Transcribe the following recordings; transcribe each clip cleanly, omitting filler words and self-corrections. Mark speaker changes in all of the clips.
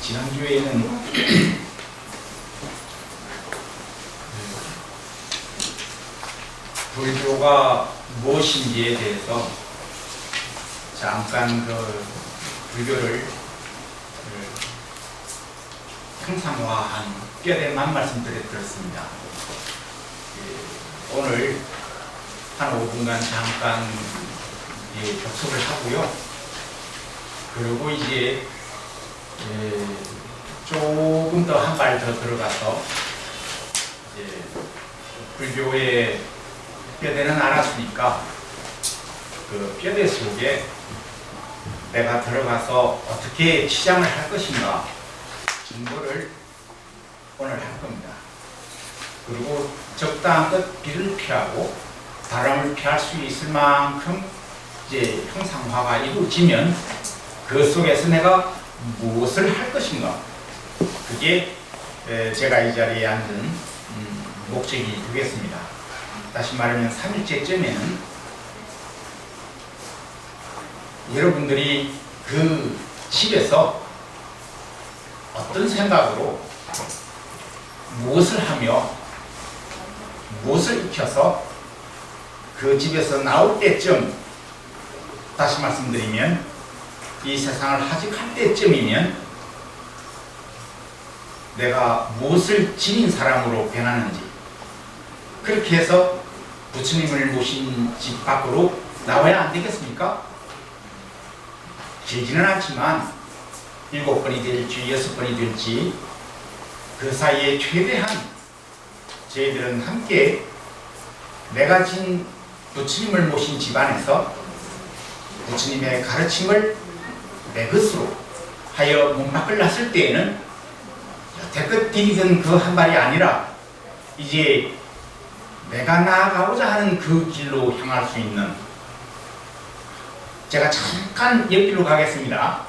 Speaker 1: 지난주에는 불교가 무엇인지에 대해서 잠깐 그 불교를 형상화한 뼈대만 말씀드렸습니다. 오늘 한 5분간 잠깐 접속을 하고요. 그리고 이제 조금 더 한 발 더 들어가서 불교의 뼈대는 알았으니까 그 뼈대 속에 내가 들어가서 어떻게 치장을 할 것인가 증거를 오늘 할 겁니다. 그리고 적당한 비를 피하고 바람을 피할 수 있을 만큼 이제 형상화가 이루어지면 그 속에서 내가 무엇을 할 것인가, 그게 제가 이 자리에 앉은 목적이 되겠습니다. 다시 말하면 3일째쯤에는 여러분들이 그 집에서 어떤 생각으로 무엇을 하며 무엇을 익혀서 그 집에서 나올 때쯤, 다시 말씀드리면 이 세상을 하직할 때쯤이면 내가 무엇을 지닌 사람으로 변하는지, 그렇게 해서 부처님을 모신 집 밖으로 나와야 안 되겠습니까? 길지는 않지만 7번이 될지 6번이 될지 그 사이에 최대한 저희들은 함께 내가 진 부처님을 모신 집안에서 부처님의 가르침을 내 것으로 하여 문 밖을 났을 때에는 여태껏 디디던 그 한 발이 아니라 이제 내가 나아가고자 하는 그 길로 향할 수 있는, 제가 잠깐 옆길로 가겠습니다.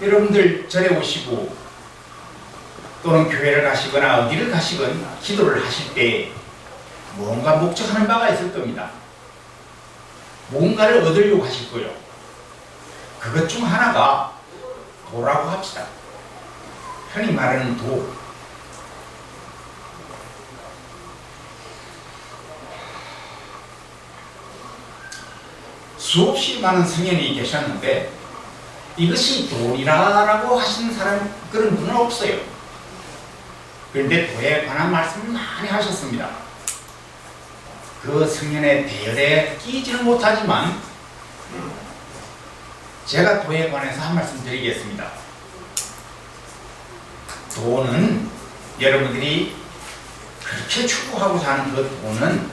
Speaker 1: 여러분들 절에 오시고 또는 교회를 가시거나 어디를 가시건 기도를 하실 때 뭔가 목적하는 바가 있을 겁니다. 뭔가를 얻으려고 하실 거예요. 그것 중 하나가 도라고 합시다. 흔히 말하는 도. 수없이 많은 성현이 계셨는데 이것이 도리라고 하시는 사람, 그런 분은 없어요. 그런데 도에 관한 말씀을 많이 하셨습니다. 그 성현의 대열에 끼지는 못하지만 제가 도에 관해서 한 말씀 드리겠습니다. 도는 여러분들이 그렇게 추구하고자 하는 그 도는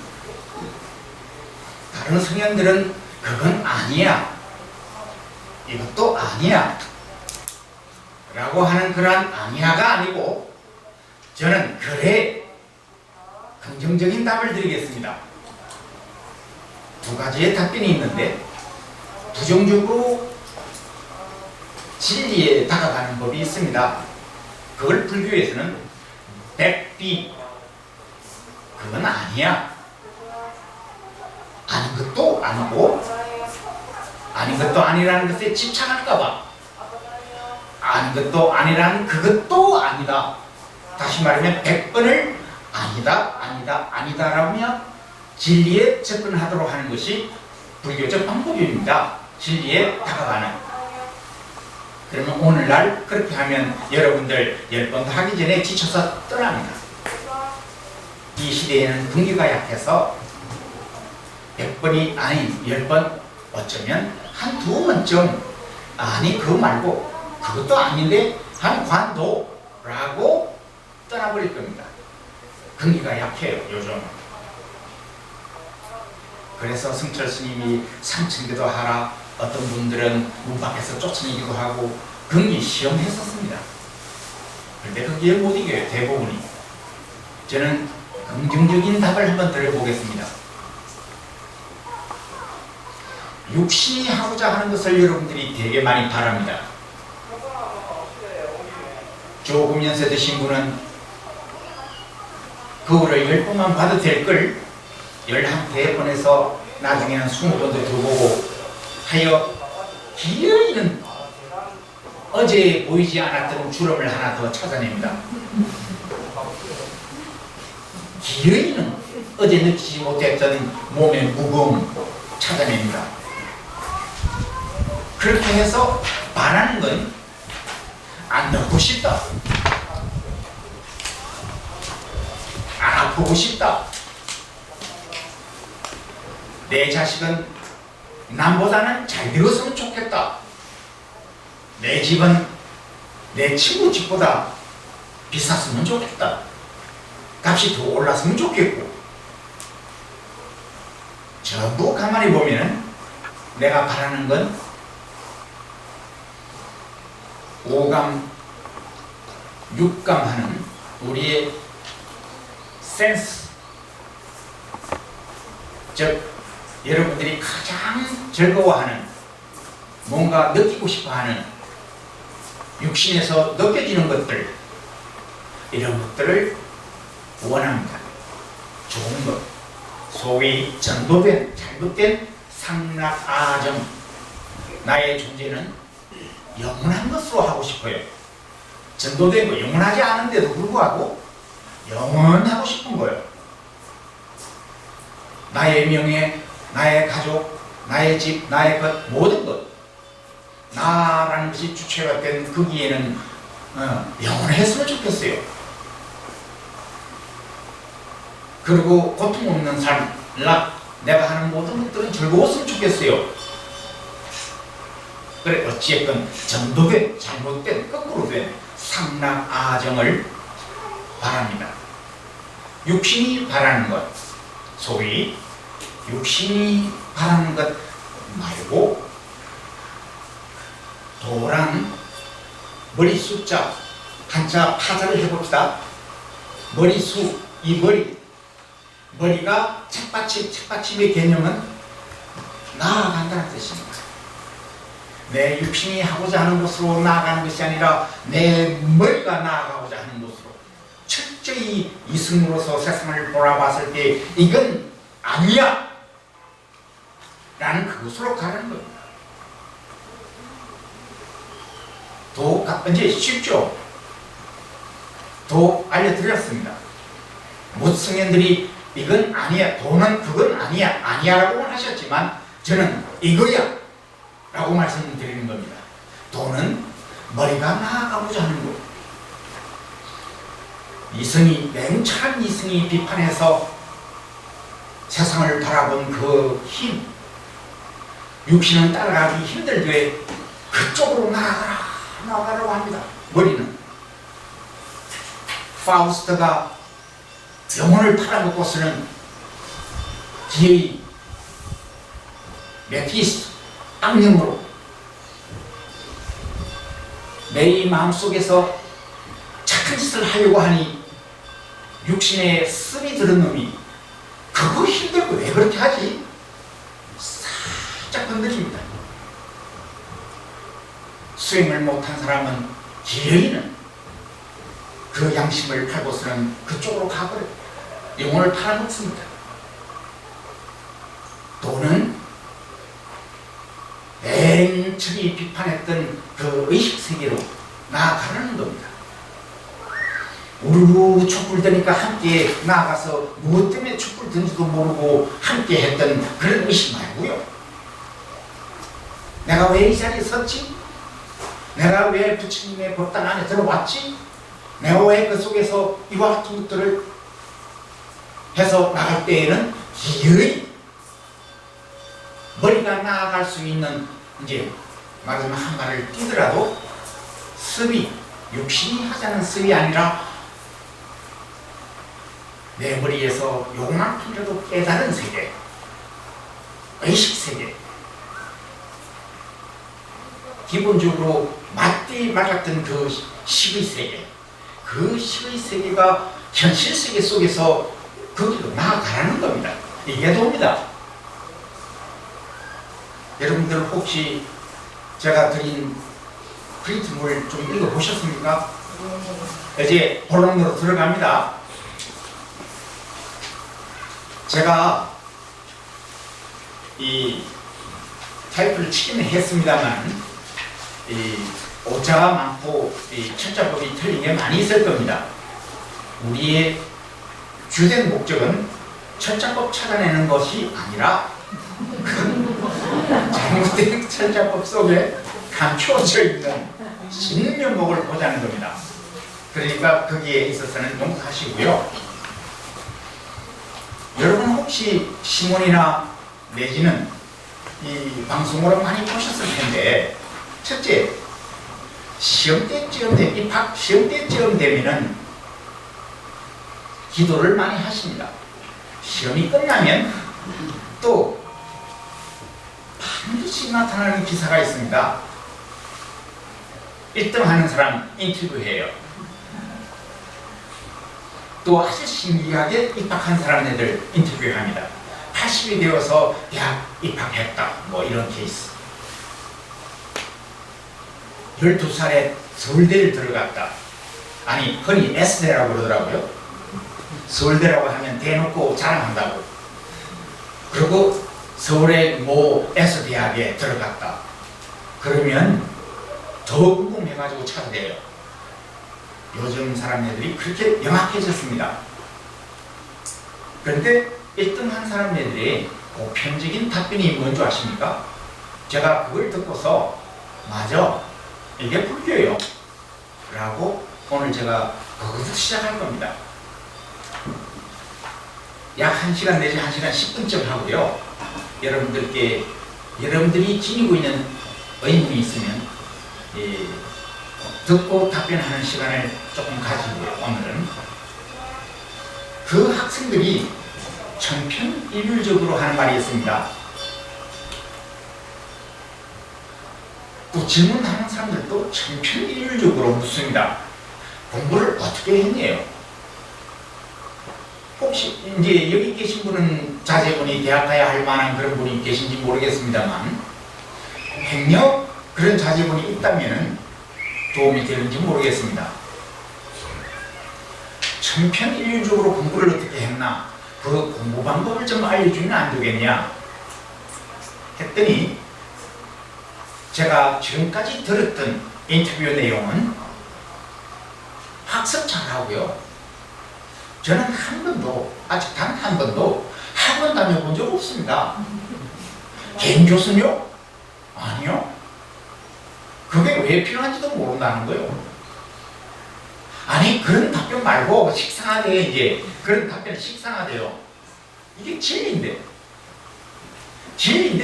Speaker 1: 다른 성현들은 그건 아니야, 이것도 아니야 라고 하는 그러한 아니야가 아니고, 저는 그래 긍정적인 답을 드리겠습니다. 두 가지의 답변이 있는데, 부정적으로 진리에 다가가는 법이 있습니다. 그걸 불교에서는 백비, 그건 아니야, 아닌 것도 아니고 아닌 것도 아니라는 것에 집착할까봐 아닌 것도 아니라는 그것도 아니다, 다시 말하면 100번을 아니다 아니다 아니다라며 진리에 접근하도록 하는 것이 불교적 방법입니다. 진리에 다가가는. 그러면 오늘날 그렇게 하면 여러분들 10번 더 하기 전에 지쳐서 떠납니다. 이 시대에는 분기가 약해서 100번이 아닌 10번, 어쩌면 한두 번쯤 아니 그거 말고 그것도 아닌데 한 관도라고 떠나버릴 겁니다. 근기가 약해요 요즘. 그래서 승철 스님이 삼천기도 하라, 어떤 분들은 문 밖에서 쫓아내기도 하고 근기 시험했었습니다. 그런데 거기에 못 이겨요 대부분이. 저는 긍정적인 답을 한번 드려보겠습니다. 육신이 하고자 하는 것을 여러분들이 되게 많이 바랍니다. 조금 연세 드신 분은 거울을 10번만 봐도 될 걸 11대번에서 나중에는 20번도 더 보고 하여 기어있는 어제 보이지 않았던 주름을 하나 더 찾아냅니다. 기어이는 어제 느끼지 못했던 몸의 무거움 찾아냅니다. 그렇게 해서 바라는 건 안 넣고 싶다, 안 아프고 싶다, 내 자식은 남보다는 잘 되었으면 좋겠다, 내 집은 내 친구 집보다 비쌌으면 좋겠다, 값이 더 올랐으면 좋겠고, 전부 가만히 보면은 내가 바라는 건 5감, 6감 하는 우리의 센스, 즉 여러분들이 가장 즐거워하는, 뭔가 느끼고 싶어하는 육신에서 느껴지는 것들, 이런 것들을 원합니다. 좋은 것, 소위 전도된, 잘못된 상락아정, 나의 존재는 영원한 것으로 하고 싶어요. 전도된 거 영원하지 않은데도 불구하고 영원하고 싶은 거예요. 나의 명예, 나의 가족, 나의 집, 나의 것, 모든 것, 나라는 것이 주체가 된 거기에는 영원했으면 좋겠어요. 그리고 고통 없는 삶, 내가 하는 모든 것들은 즐거웠으면 좋겠어요. 그래, 어찌됐건 전도된, 잘못된, 거꾸로 된 상락아정을 바랍니다. 육신이 바라는 것, 소위 육신이 바라는 것 말고 도랑 머리 숫자 한자 파자를 해봅시다. 머리수, 이 머리가 책받침의 개념은 나아간다는 뜻입니다. 내 육신이 하고자 하는 곳으로 나아가는 것이 아니라 내 머리가 나아가고자 하는 곳으로, 철저히 이승으로서 세상을 돌아봤을 때 이건 아니야 라는 그곳으로 가는 겁니다. 이제 쉽죠? 알려드렸습니다. 무성현들이 이건 아니야, 도는 그건 아니야, 아니야라고는 하셨지만 저는 이거야 라고 말씀드리는 겁니다. 도는 머리가 나아가고자 하는 것. 냉철한 이승이 비판해서 세상을 바라본 그 힘, 육신은 따라가기 힘들되 그쪽으로 나아가라고 합니다. 머리는 파우스트가 영혼을 팔아먹고 쓰는 기의 메피스토, 악령으로 내 마음속에서 착한 짓을 하려고 하니 육신에 습이 들은 놈이 그거 힘들고 왜 그렇게 하지? 살짝 건드립니다. 수행을 못한 사람은 기어이는 그 양심을 팔고서는 그쪽으로 가버려요. 영혼을 팔아먹습니다. 도는 냉철히 비판했던 그 의식세계로 나아가는 겁니다. 우르르 촛불 드니까 함께 나아가서 무엇 때문에 촛불 든지도 모르고 함께 했던 그런 의식 말고요. 내가 왜 이 자리에 섰지? 내가 왜 부처님의 법당 안에 들어왔지? 내가 왜 그 속에서 이와 같은 것들을 해서 나갈 때에는 기어이 머리가 나아갈 수 있는, 이제 말하자면 한 발을 뛰더라도 습이, 육신이 하자는 습이 아니라 내 머리에서 요만큼이라도 깨달은 세계, 의식세계, 기본적으로 맞디 말았던 그 식의 세계, 그 식의 세계가 현실 세계 속에서 거기로 나아가라는 겁니다. 이게 돕니다. 여러분들 혹시 제가 드린 프린트물 좀 읽어보셨습니까? 이제 본론으로 들어갑니다. 제가 이 타이프를 치기는 했습니다만 이 오차가 많고 이 철자법이 틀린 게 많이 있을 겁니다. 우리의 주된 목적은 철자법 찾아내는 것이 아니라 잘못된 철자법 속에 감추어져 있는 신면목을 보자는 겁니다. 그러니까 거기에 있어서는 용서하시고요. 여러분 혹시 신문이나 내지는 이 방송으로 많이 보셨을 텐데, 첫째, 시험 때쯤 입학 시험 때쯤 되면은 기도를 많이 하십니다. 시험이 끝나면 또 반드시 나타나는 기사가 있습니다. 1등 하는 사람 인터뷰해요. 또 아주 신기하게 입학한 사람들 인터뷰합니다. 80이 되어서 대학 입학했다, 뭐 이런 케이스. 12살에 서울대를 들어갔다. 아니, 흔히 S대라고 그러더라고요. 서울대라고 하면 대놓고 자랑한다고. 그리고 서울의 모 S대학에 들어갔다. 그러면 더 궁금해가지고 찾아대요. 요즘 사람들이 그렇게 영악해졌습니다. 그런데 1등한 사람들이 보편적인 답변이 뭔지 아십니까? 제가 그걸 듣고서 맞아, 이게 불교예요 라고 오늘 제가 거기서 시작할 겁니다. 약 1시간 내지 1시간 10분쯤 하고요. 여러분들이 지니고 있는 의문이 있으면 듣고 답변하는 시간을 조금 가지고요. 오늘은 그 학생들이 천편일률적으로 하는 말이 있습니다. 또 질문하는 사람들도 천편일률적으로 묻습니다. 공부를 어떻게 했네요. 혹시 이제 여기 계신 분은 자제분이 대학 가야 할 만한 그런 분이 계신지 모르겠습니다만, 행여 그런 자제분이 있다면 도움이 되는지 모르겠습니다. 천편일률적으로 공부를 어떻게 했나, 그 공부 방법을 좀 알려주면 안 되겠냐 했더니, 제가 지금까지 들었던 인터뷰 내용은 학습 잘하고요. 저는 한 번도, 아직 단 한 번도 학원 다녀본 적 없습니다. 개인 교수요? 아니요. 그게 왜 필요한지도 모른다는 거예요. 아니, 그런 답변 말고 식상하게, 이제 그런 답변이 식상하대요. 이게 진리인데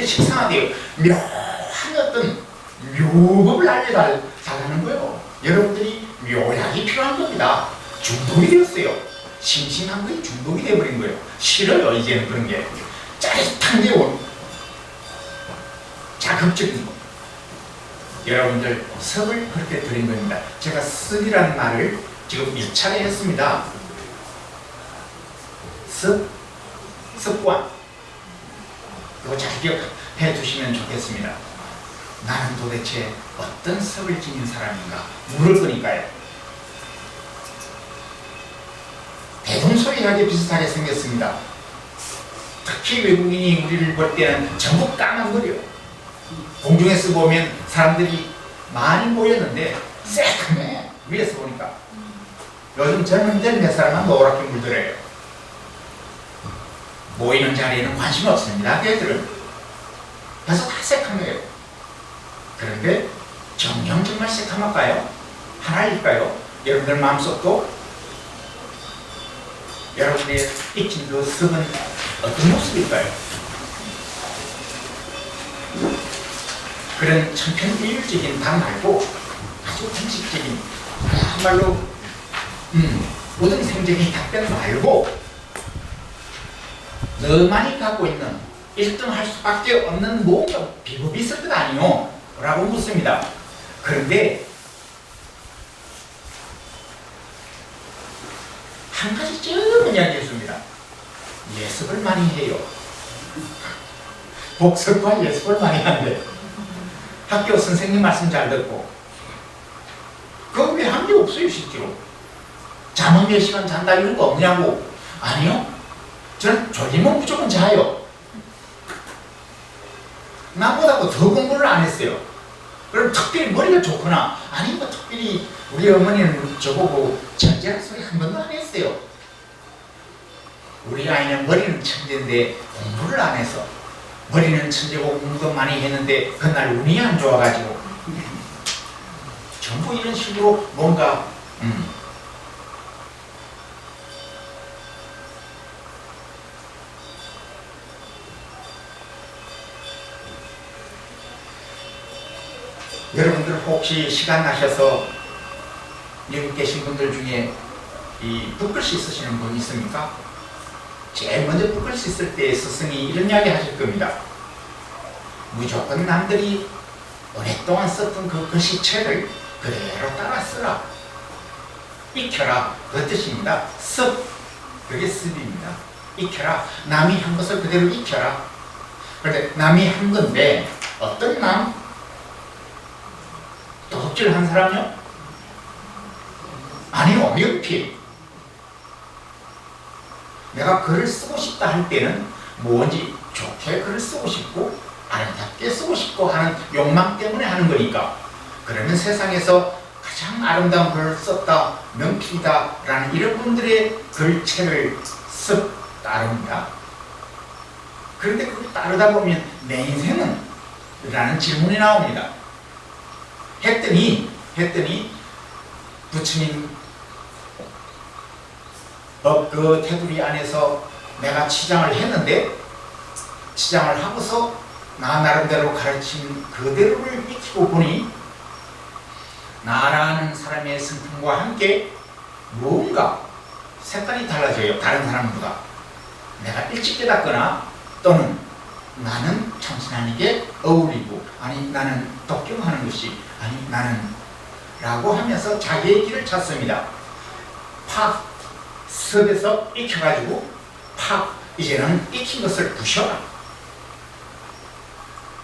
Speaker 1: 식상하대요. 묘한 어떤 묘법을 알려달라는 거예요. 여러분들이 묘약이 필요한 겁니다. 중독이 되었어요. 심심한 거에 중독이 되어버린 거예요. 싫어요, 이제는 그런 게. 짜릿한 게 자극적인 거. 여러분들, 습을 그렇게 드린 겁니다. 제가 습이라는 말을 지금 1차례 했습니다. 습관. 그거 잘 기억해 두시면 좋겠습니다. 나는 도대체 어떤 습을 지닌 사람인가 물을 거니까요. 대동소이하게 비슷하게 생겼습니다. 특히 외국인이 우리를 볼 때는 전부 까만거려요. 공중에서 보면 사람들이 많이 모였는데 새카매, 위에서 보니까. 요즘 젊은이들 몇 사람은 노랗게 물들어요. 모이는 자리에는 관심 없습니다, 걔들은. 그래서 다 새카매요. 그런데 정녕 정말 새카말까요? 하나일까요? 여러분들 마음속도 여러분의 익힌 그 습은 어떤 모습일까요? 그런 천편일률적인 답 말고 아주 공식적인, 그야말로 우등생적인 답변 말고 너만이 갖고 있는 1등 할 수밖에 없는 뭔가 비법이 있을 것 아니오? 라고 묻습니다. 그런데 한 가지 쯤은 이야기했습니다. 예습을 많이 해요. 복습과 예습을 많이 한대. 학교 선생님 말씀 잘 듣고. 그거 왜 한 게 없어요, 실제로. 잠은 몇 시간 잔다 이런 거 없냐고. 아니요. 저는 졸리면 무조건 자요. 나보다도 더 공부를 안 했어요. 그럼 특별히 머리가 좋거나 아니 뭐 특별히 우리 어머니는 저보고 천재라 소리 한 번도 안 했어요. 우리 아이는 머리는 천재인데 공부를 안 해서 머리는 천재고 공부도 많이 했는데 그날 운이 안 좋아가지고 전부 이런 식으로 뭔가 여러분들 혹시 시간 나셔서 여기 계신 분들 중에 이 붓글씨 쓰시는 분 있습니까? 제일 먼저 붓글씨 쓸 때 스승이 이런 이야기 하실 겁니다. 무조건 남들이 오랫동안 썼던 그 글씨체를 그대로 따라 쓰라. 익혀라. 그 뜻입니다. 습. 그게 습입니다. 익혀라. 남이 한 것을 그대로 익혀라. 그런데 남이 한 건데 어떤 남? 도둑질 한 사람이요? 아니요. 명필. 내가 글을 쓰고 싶다 할 때는 뭔지 좋게 글을 쓰고 싶고 아름답게 쓰고 싶고 하는 욕망 때문에 하는 거니까. 그러면 세상에서 가장 아름다운 글을 썼다, 명필이다 라는 이런 분들의 글체를 쓱 따릅니다. 그런데 그걸 따르다 보면 내 인생은? 라는 질문이 나옵니다. 했더니 부처님 그 테두리 안에서 내가 치장을 했는데 치장을 하고서 나 나름대로 가르친 그대로를 익히고 보니 나라는 사람의 성품과 함께 뭔가 색깔이 달라져요. 다른 사람보다. 내가 일찍 깨닫거나 또는 나는 참신하게 어울리고 아니 나는 독경하는 것이 아니 나는 라고 하면서 자기의 길을 찾습니다. 팍 섭에서 익혀가지고 팍 이제는 익힌 것을 부셔라.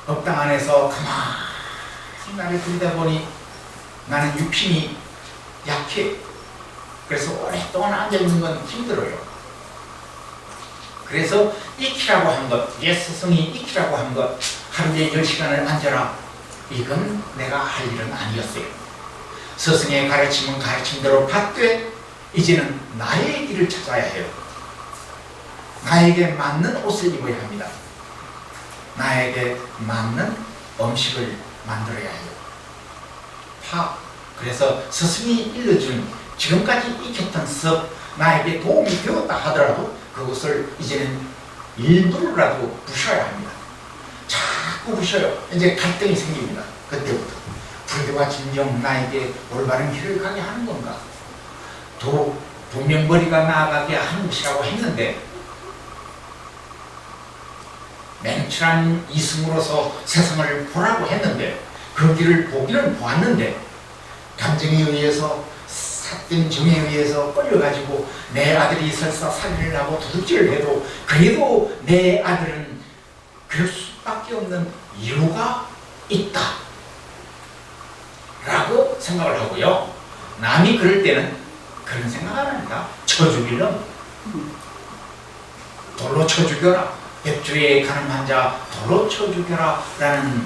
Speaker 1: 법당 안에서 가만히 나를 들여다보니 나는 육신이 약해. 그래서 오랫동안 앉아있는 건 힘들어요. 그래서 익히라고 한 것, 옛 스승이 익히라고 한 것, 하루에 10시간을 앉아라. 이건 내가 할 일은 아니었어요. 스승의 가르침은 가르침대로 받되 이제는 나의 길을 찾아야 해요. 나에게 맞는 옷을 입어야 합니다. 나에게 맞는 음식을 만들어야 해요. 그래서 스승이 일러준 지금까지 익혔던 습, 나에게 도움이 되었다 하더라도 그것을 이제는 일부러라도 부셔야 합니다. 자꾸 부셔요. 이제 갈등이 생깁니다. 그때부터 불교가 진정 나에게 올바른 길을 가게 하는 건가? 동명머리가 나아가게 하는 것이라고 했는데 맹철한 이승으로서 세상을 보라고 했는데 그 길을 보기는 보았는데 감정에 의해서 삿된 정에 의해서 끌려가지고 내 아들이 설사 살인을 하고 도둑질을 해도 그래도 내 아들은 그럴 수밖에 없는 이유가 있다 라고 생각을 하고요. 남이 그럴 때는 그런 생각 안 합니다. 쳐 죽이는 돌로 쳐 죽여라. 백주에 가늠한 자 돌로 쳐 죽여라 라는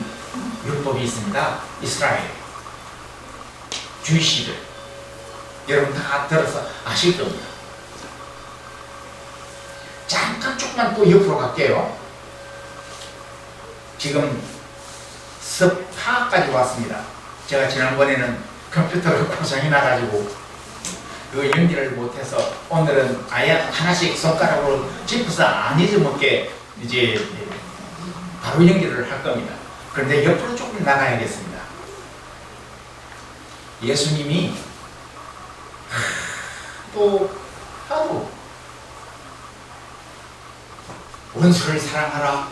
Speaker 1: 율법이 있습니다. 이스라엘 주이시들 여러분 다 들어서 아실 겁니다. 잠깐 조금만 또 옆으로 갈게요. 지금 습파까지 왔습니다. 제가 지난번에는 컴퓨터가 고장이 나가지고 그 연기를 못해서 오늘은 아예 하나씩 손가락으로 짚어서 안 잊어먹게 이제 바로 연기를 할 겁니다. 그런데 옆으로 조금 나가야겠습니다. 예수님이 또 하도 원수를 사랑하라,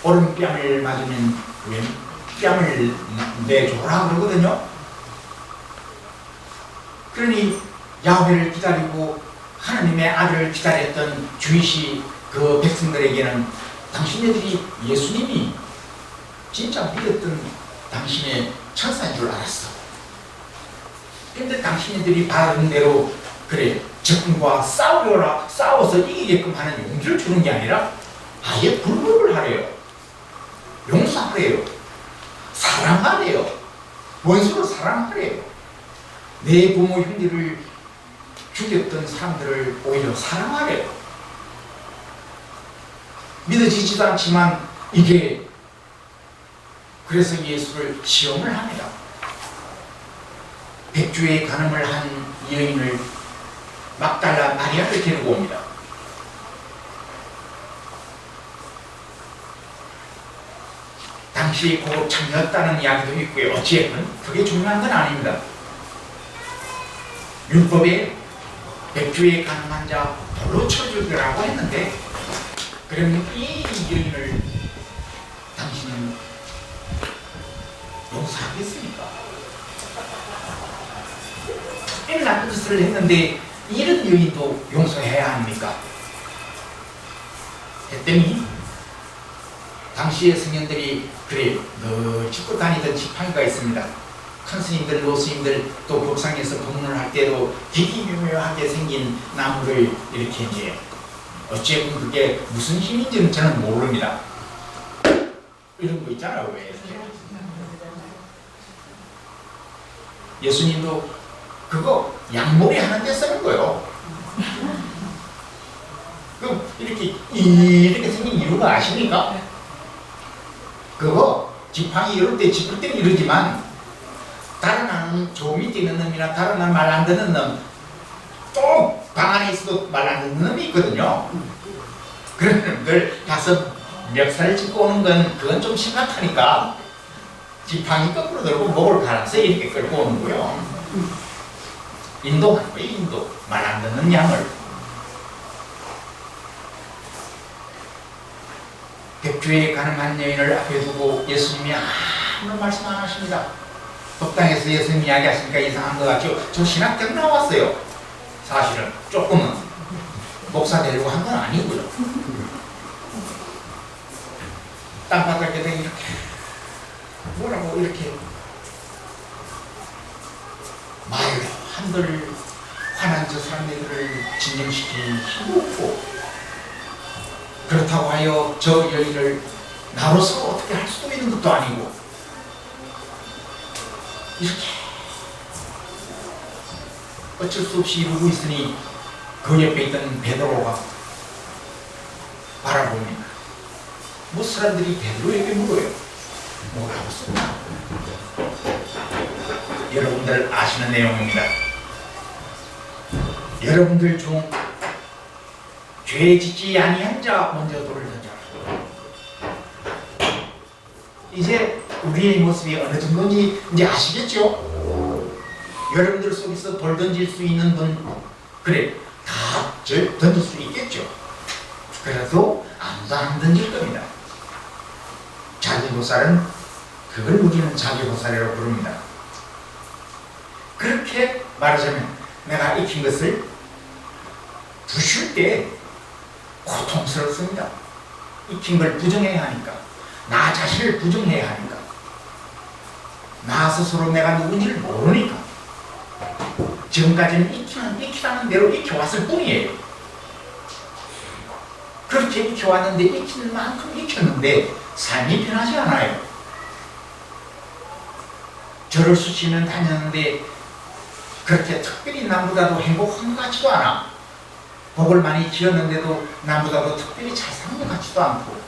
Speaker 1: 오른뺨을 맞으면 왼뺨을 내줘라 그러거든요. 그러니 야훼를 기다리고 하나님의 아들을 기다렸던 주이시 그 백성들에게는 당신네들이 예수님이 진짜 믿었던 당신의 천사인 줄 알았어. 근데 당신네들이 바른 대로 그래 적군과 싸워서 이기게끔 하는 용기를 주는 게 아니라 아예 굴복을 하래요. 원수를 사랑하래요. 내 부모 형제를 죽였던 사람들을 오히려 사랑하래요. 믿어지지도 않지만 이게 그래서 예수를 시험을 합니다. 백주의 간음을 한 여인을 막달라 마리아를 데리고 옵니다. 당시 곧 참여였다는 이야기도 있고요. 어찌됐든 그게 중요한 건 아닙니다. 율법에 백주의 간음한 자 돌로 쳐 죽이라고 했는데, 그러면 이 여인을 당신은 용서하겠습니까? 이 나쁜 짓을 했는데 이런 여인도 용서해야 합니까? 했더니 당시의 성현들이 그래 너 짚고 다니던 지팡이가 있습니다. 큰 스님들, 노스님들 또 법상에서 법문을 할 때도 되게 미묘하게 생긴 나무를 이렇게 이제 어찌보면 그게 무슨 힘인지는 저는 모릅니다. 이런 거 있잖아요. 왜 이렇게 예수님도 그거 양모리 하는데 쓰는 거예요. 그럼 이렇게 생긴 이유가 아십니까? 그거 지팡이 이럴 때 짚을 때는 이러지만 다른 한 저 밑에 있는 놈이나 다른 한 말 안 듣는 놈, 또 방 안에 있어도 말 안 듣는 놈이 있거든요. 그런 놈들 가서 멱살을 짚고 오는 건 그건 좀 심각하니까 지팡이 거꾸로 들고 목을 갈아서 이렇게 끌고 오는 거예요. 인도하는 거예요. 인도. 말 안 듣는 양을. 백주에 가늠한 여인을 앞에 두고 예수님이 아무런 말씀 안 하십니다. 법당에서 예수님이 이야기하시니까 이상한 것 같죠. 저 신학교 나왔어요. 사실은 조금은 목사 되려고 한 건 아니고요. 땅바닥에다 이렇게 뭐라고 이렇게 말로 한들 화난 저 사람들을 진정시킬 힘도 없고, 그렇다고 하여 저 여인을 나로서 어떻게 할 수도 있는 것도 아니고, 이렇게 어쩔 수 없이 이러고 있으니 그 옆에 있던 베드로가 바라봅니다. 뭐 사람들이 베드로에게 물어요. 뭐라고 썼나? 여러분들 아시는 내용입니다. 여러분들 중 죄 짓지 아니한 자 먼저 돌을 던져라. 이제 우리의 모습이 어느 정도인지 이제 아시겠죠? 여러분들 속에서 돌 던질 수 있는 분, 그래 다 던질 수 있겠죠. 그래도 아무도 안 던질 겁니다. 자기보살은 그걸 우리는 자기보살이라고 부릅니다. 그렇게 말하자면 내가 익힌 것을 부실 때 고통스럽습니다. 익힌 걸 부정해야 하니까, 나 자신을 부정해야 하니까, 나 스스로 내가 누군지를 모르니까. 지금까지는 익히라는 대로 익혀왔을 뿐이에요. 그렇게 익혀왔는데 익힐 만큼 익혔는데 삶이 편하지 않아요. 절을 수시면 다녔는데 그렇게 특별히 남보다도 행복한 것 같지도 않아. 복을 많이 지었는데도 남보다도 특별히 잘 사는 것 같지도 않고.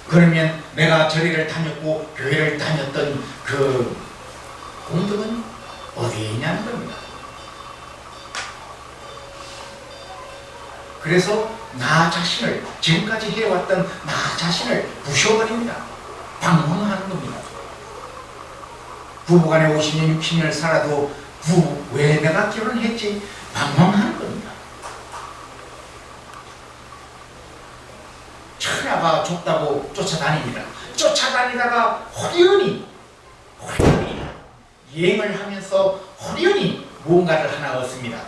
Speaker 1: 그러면 내가 절에를 다녔고 교회를 다녔던 그 공덕은 어디에 있냐는 겁니다. 그래서 나 자신을, 지금까지 해왔던 나 자신을 부셔버립니다. 방황하는 겁니다. 부부간에 50년, 60년을 살아도 왜 내가 결혼했지? 방황하는 겁니다. 천하가 좁다고 쫓아다닙니다. 쫓아다니다가 호련히 여행을 하면서 호련히 무언가를 하나 얻습니다.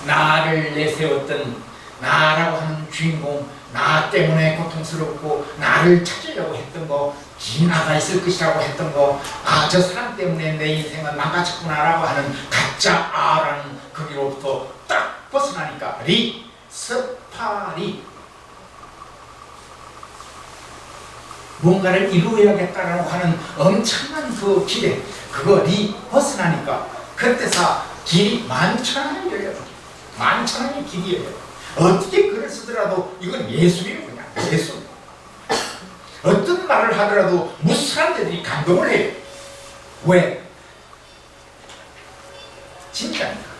Speaker 1: 나를 내세웠던 나라고 하는 주인공, 나 때문에 고통스럽고 나를 찾으려고 했던 거, 진화가 있을 것이라고 했던 거, 저 사람 때문에 내 인생은 망가졌구나라고 하는 가짜 아라는 거기로부터 딱 벗어나니까 스파리, 뭔가를 이루어야겠다라고 하는 엄청난 그 기대, 그거니 벗어나니까 그때서 길이 만천하니 열려요. 만천하니 길이 열려요. 어떻게 글을 쓰더라도 이건 예술이에요. 그냥 예술. 어떤 말을 하더라도 무슨 사람들이 감동을 해요. 왜? 진짜니까.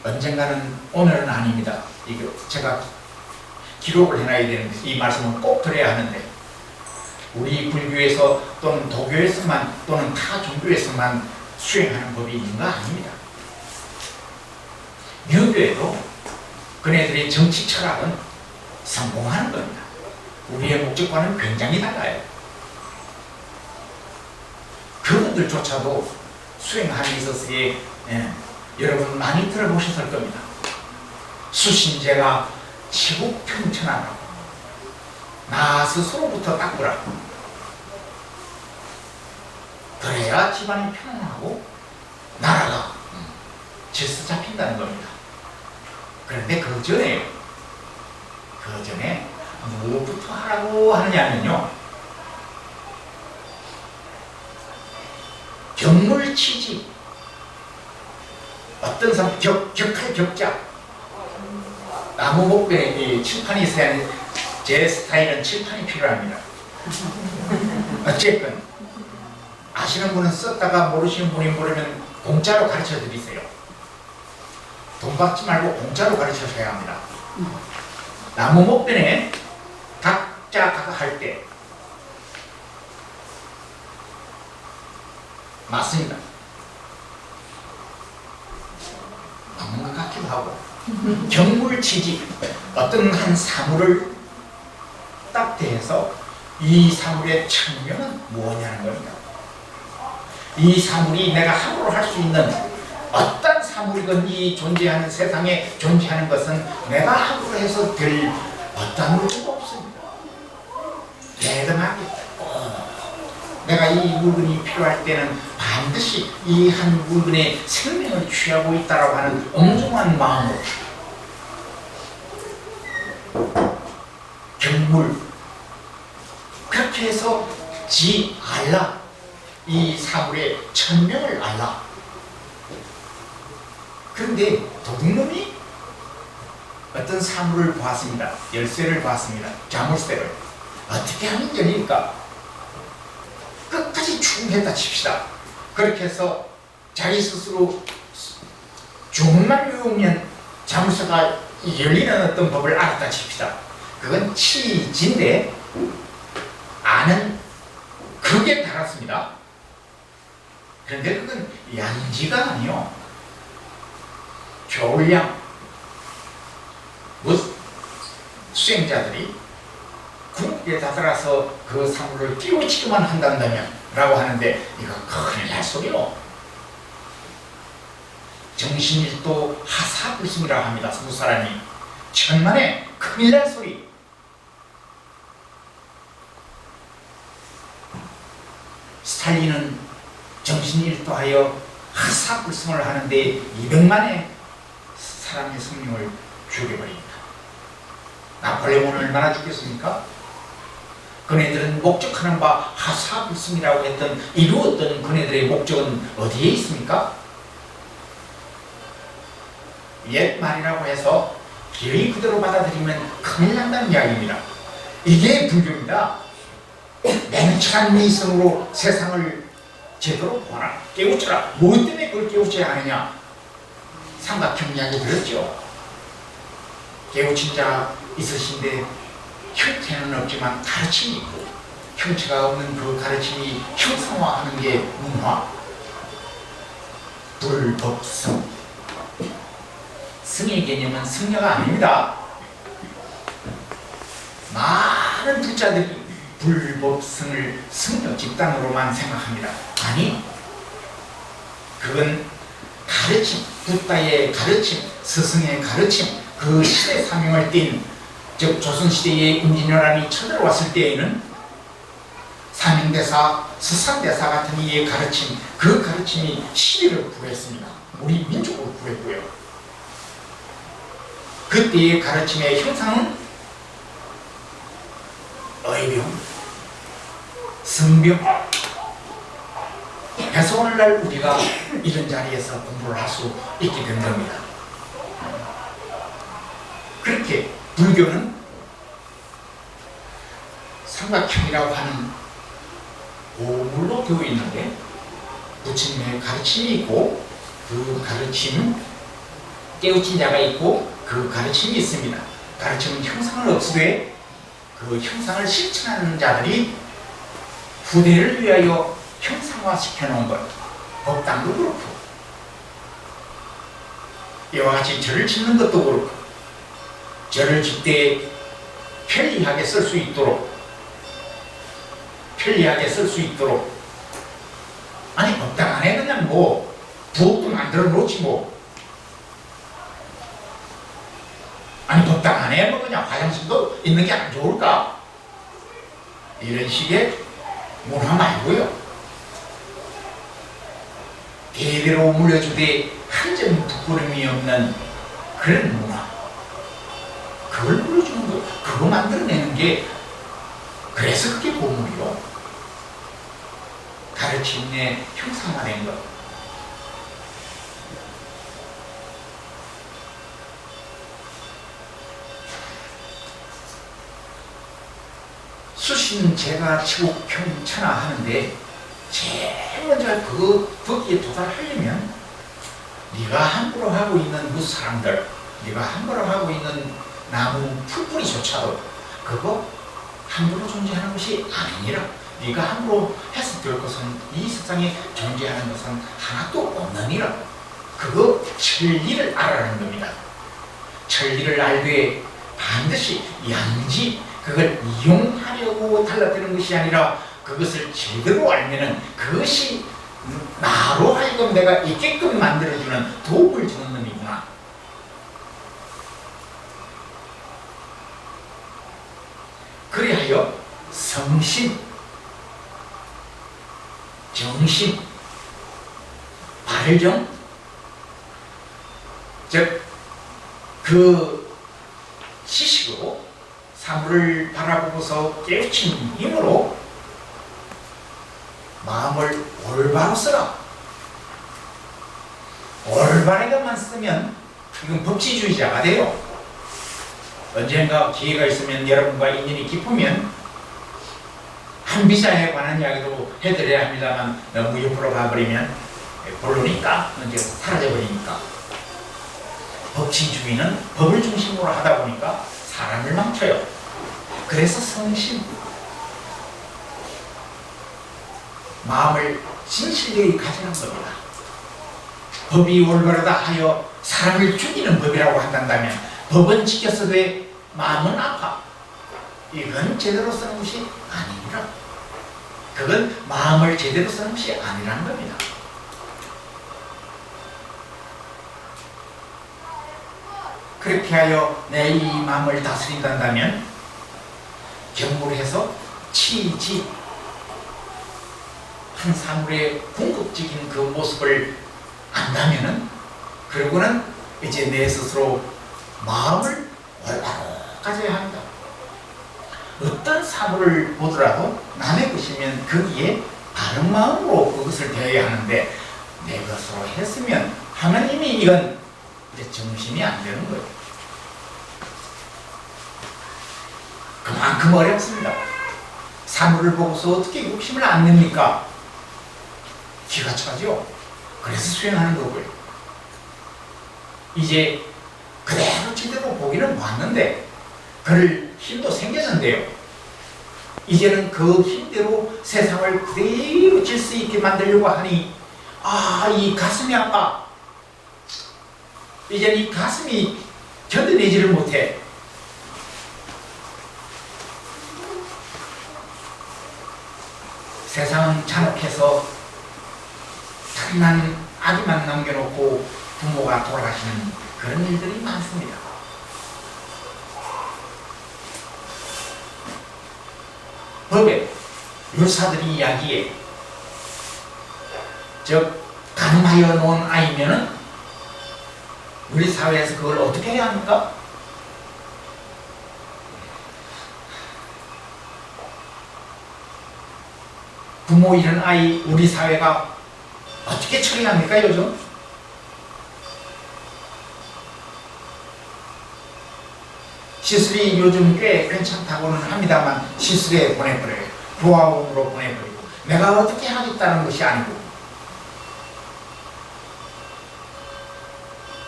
Speaker 1: 언젠가는, 오늘은 아닙니다. 이거 제가 기록을 해놔야 되는데, 이 말씀은 꼭 드려야 하는데, 우리 불교에서 또는 도교에서만 또는 타 종교에서만 수행하는 법이 있는 거 아닙니다. 유교에도 그네들의 정치 철학은 성공하는 겁니다. 우리의 목적과는 굉장히 달라요. 그분들조차도 수행함에 있어서의 여러분 많이 들어보셨을 겁니다. 수신제가 지국평천하라고, 나 스스로부터 닦으라고. 그래야 집안이 평안하고 나라가 질서 잡힌다는 겁니다. 그런데 그 전에 무엇부터 하라고 하느냐면요, 격물치지. 어떤 사람 격할 격자, 나무 목배에 칠판이 있어야 하는, 제 스타일은 칠판이 필요합니다. 어쨌든 아시는 분은 썼다가 모르시는 분이 모르면 공짜로 가르쳐 드리세요. 돈 받지 말고 공짜로 가르쳐줘야 합니다. 나무 목변에 각자 할 때 맞습니다. 맞는 것 같기도 하고. 경물치지, 어떤 한 사물을 딱 대해서 이 사물의 청명은 무엇이냐는 겁니다. 이 사물이 내가 함부로 할 수 있는 어떤 사물이건 이 존재하는 세상에 존재하는 것은 내가 함부로 해서 될 어떤 물건도 없습니다. 대등하게 내가 이 물건이 필요할 때는 반드시 이 한 물건의 생명을 취하고 있다고 하는 엄중한 마음으로 경물, 그렇게 해서 알라, 이 사물의 천명을 알라. 그런데 도둑놈이 어떤 사물을 보았습니다. 열쇠를 보았습니다. 자물쇠를. 어떻게 하면 열릴까? 끝까지 추궁했다 칩시다. 그렇게 해서 자기 스스로 주문만 외우면 자물쇠가 열리는 어떤 법을 알았다 칩시다. 그건 치지인데 아는 극에 달았습니다. 그런데 그건 양지가 아니요, 겨울양. 수행자들이 궁극에 다다라서 그 사물을 끼우치기만 한다면 라고 하는데, 이거 큰일 날 소리요. 정신일도 하사불승이라고 합니다. 한국 사람이 천만에 큰일 날 소리. 스탈린은 정신일도하여 하사불승을 하는데 200만의 사람의 생명을 죽여버립니다. 나폴레옹은 얼마나 죽겠습니까? 그네들은 목적하는 바 하사불승이라고 했던, 이루었던 그네들의 목적은 어디에 있습니까? 옛말이라고 해서 기의 그대로 받아들이면 큰일 난다는 이야기입니다. 이게 불교입니다. 냉철한 미성으로 세상을 제대로 보아라, 깨우쳐라. 뭐 때문에 그걸 깨우쳐야 하느냐? 삼각형 이야기 들었죠? 깨우친 자 있으신데 형태는 없지만 가르침이 있고, 형체가 없는 그 가르침이 형상화하는 게 문화. 불법성. 승의 개념은 승려가 아닙니다. 많은 부자들이 불법성을 승려 집단으로만 생각합니다. 아니, 그건 가르침, 붓다의 가르침, 스승의 가르침, 그 시대 사명을 띈, 즉 조선시대의 임진왜란이 쳐들어왔을 때에는 사명대사, 스산대사 같은 이의 가르침, 그 가르침이 시대를 구했습니다. 우리 민족을 구했고요. 그때의 가르침의 형상은 의병, 성병. 그래서 오늘날 우리가 이런 자리에서 공부를 할 수 있게 된 겁니다. 그렇게 불교는 삼각형이라고 하는 오물로 되어 있는데 부처님의 가르침이 있고 그 가르침 깨우친 자가 있고 그 가르침이 있습니다. 가르침은 형상을 없으되 그 형상을 실천하는 자들이 후대를 위하여 형상화 시켜놓은 것, 법당도 그렇고 이와 같이 절을 짓는 것도 그렇고 절을 짓때 편리하게 쓸 수 있도록 아니 법당 안에 그냥 뭐 부엌도 만들어 놓지 뭐 아니 법당 안에 뭐 그냥 화장실도 있는 게 안 좋을까? 이런 식의 문화 말고요. 대대로 물려주되 한 점 부끄럼이 없는 그런 문화. 그걸 물려주는 거, 그거 만들어내는 게 그래서 그게 보물이요. 가르침의 형상화된 것. 수신 제가 치국평천하 하는데 제일 먼저 거기에 도달하려면 네가 함부로 하고 있는 무사람들, 네가 함부로 하고 있는 나무 풀뿌리조차도 그거 함부로 존재하는 것이 아니니라. 네가 함부로 해서 될 것은 이 세상에 존재하는 것은 하나도 없느니라. 그거 천리를 알아라는 겁니다. 천리를 알되 반드시 양지 그걸 이용하려고 달라뜨리는 것이 아니라 그것을 제대로 알면은 그것이 나로 하여금 내가 있게끔 만들어주는 도움을 주는 놈이구나. 그리하여 성심, 정심, 발정, 즉 그 지식으로 사물을 바라보고서 깨우친 힘으로 마음을 올바로 쓰라. 올바르게만 쓰면 이건 법치주의자가 돼요. 언젠가 기회가 있으면 여러분과 인연이 깊으면 한비자에 관한 이야기도 해드려야 합니다만 너무 옆으로 가버리면 본론이니까 이제 사라져버리니까. 법치주의는 법을 중심으로 하다 보니까 사람을 망쳐요. 그래서 성심, 마음을 진실되게 가지는 겁니다. 법이 올바르다 하여 사람을 죽이는 법이라고 한다면 법은 지켰어도 마음은 아파. 이건 제대로 쓰는 것이 아니라 그건 마음을 제대로 쓰는 것이 아니라는 겁니다. 그렇게 하여 내 이 마음을 다스린다면 경물해서 치지 한 사물의 궁극적인 그 모습을 안다면은 그러고는 이제 내 스스로 마음을 올바로 가져야 합니다. 어떤 사물을 보더라도 남의 것이면 거기에 바른 마음으로 그것을 대해야 하는데 내 것으로 했으면 하나님이 이건 이제 정심이 안 되는 거예요. 그만큼 어렵습니다. 사물을 보고서 어떻게 욕심을 안 냅니까? 기가 차죠. 그래서 수행하는 거고요. 이제 그대로 제대로 보기는 왔는데 그럴 힘도 생겼는데요. 이제는 그 힘대로 세상을 그대로 질 수 있게 만들려고 하니 이 가슴이 아파. 이제는 이 가슴이 견뎌내지를 못해. 세상은 잔혹해서 탄난 아기만 남겨놓고 부모가 돌아가시는 그런 일들이 많습니다. 법에 율사들이 이야기에 즉 가늠하여 놓은 아이면은 우리 사회에서 그걸 어떻게 해야 합니까? 부모 잃은 아이 우리 사회가 어떻게 처리합니까 요즘? 시술이 요즘 꽤 괜찮다고는 합니다만 시술에 보내버려요. 보아원으로 보내버리고 내가 어떻게 하겠다는 것이 아니고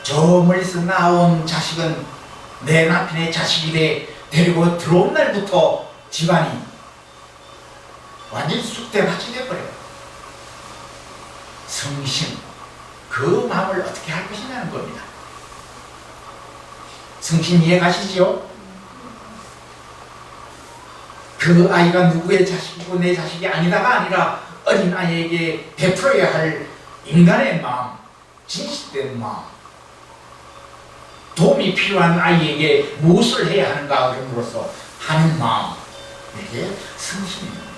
Speaker 1: 저 멀리서 나온 자식은 내 남편의 자식이 데리고 들어온 날부터 집안이 완전히 쑥대밭이 돼버려요. 성심, 그 마음을 어떻게 할 것이냐는 겁니다. 성심 이해 가시지요? 그 아이가 누구의 자식이고 내 자식이 아니다가 아니라 어린 아이에게 베풀어야 할 인간의 마음, 진실된 마음, 도움이 필요한 아이에게 무엇을 해야 하는가 어른으로서 하는 마음, 이게 성심입니다.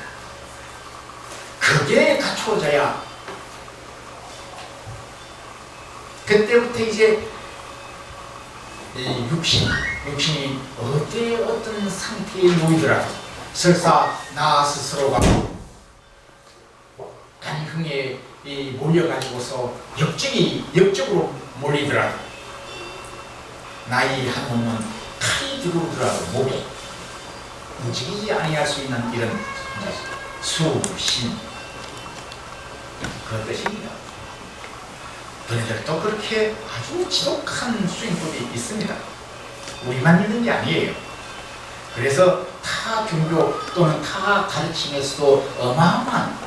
Speaker 1: 그게 갖추어져야 그때부터 이제 육신이 어떤 상태에 놓이더라도 설사 나 스스로가 간흥에 몰려가지고서 역적으로 몰리더라도 나이 한 놈은 칼이 들어오더라도 몸에 움직이지 아니할 수 있는 이런 수신 그 뜻입니다. 너희들도 그렇게 아주 지독한 수행법이 있습니다. 우리만 있는 게 아니에요. 그래서 타 종교 또는 타 가르침에서도 어마어마한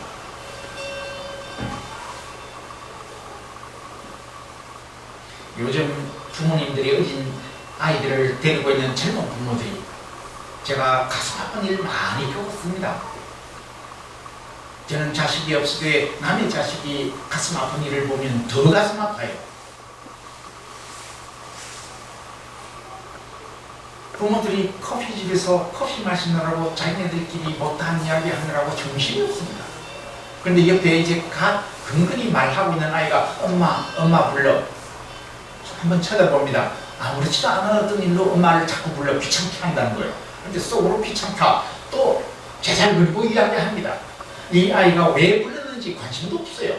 Speaker 1: 요즘 부모님들이 어린 아이들을 데리고 있는 젊은 부모들이 제가 가슴 아픈 일 많이 겪었습니다. 저는 자식이 없으되 남의 자식이 가슴 아픈 일을 보면 더 가슴 아파요. 부모들이 커피집에서 커피 마시느라고 자기네들끼리 못한 이야기 하느라고 정신이 없습니다. 그런데 옆에 이제 근근히 말하고 있는 아이가 엄마 불러. 한번 쳐다봅니다. 아무렇지도 않았던 일로 엄마를 자꾸 불러 귀찮게 한다는 거예요. 그런데 속으로 귀찮다. 또 제잘 그리고 이야기합니다. 이 아이가 왜 불렀는지 관심도 없어요.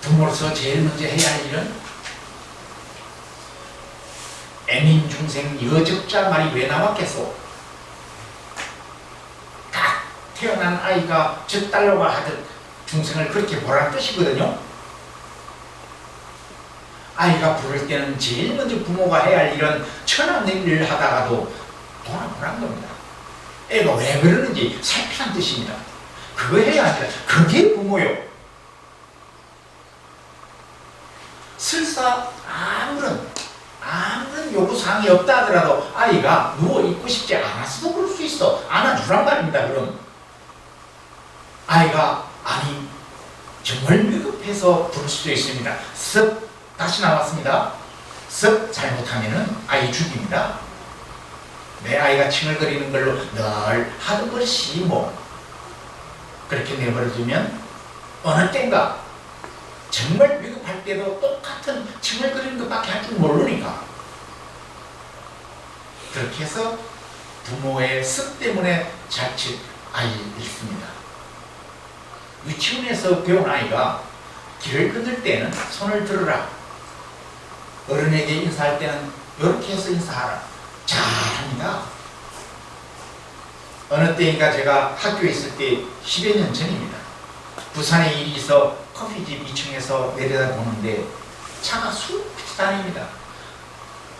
Speaker 1: 부모로서 제일 먼저 해야 할 일은 애민중생 여적자 말이 왜 나왔겠소? 딱 태어난 아이가 저 딸로가 하듯 중생을 그렇게 보라는 뜻이거든요. 아이가 부를 때는 제일 먼저 부모가 해야 할 일은 천한 일을 하다가도 돌아보라는 겁니다. 애가 왜 그러는지 살피란 뜻입니다. 그거 해야 하니까 그게 부모요. 설사 아무런 요구사항이 없다 하더라도 아이가 누워있고 싶지 않았어도 그럴 수 있어. 안아주란 말입니다. 그럼 아이가 정말 위급해서 부를 수도 있습니다. 습 다시 나왔습니다. 습 잘못하면은 아이 죽입니다. 내 아이가 칭얼거리는 걸로 늘 하던 것이 뭐 그렇게 내버려두면 어느 때인가 정말 위급할 때도 똑같은 칭얼거리는 것밖에 할 줄 모르니까 그렇게 해서 부모의 습 때문에 자칫 아이를 잃습니다. 유치원에서 배운 아이가 길을 건널 때는 손을 들어라. 어른에게 인사할 때는 이렇게 해서 인사하라. 잘합니다. 어느 때인가 제가 학교에 있을 때 10여 년 전입니다. 부산에 일이 있어 커피집 2층에서 내려다보는데 차가 수없이 다닙니다.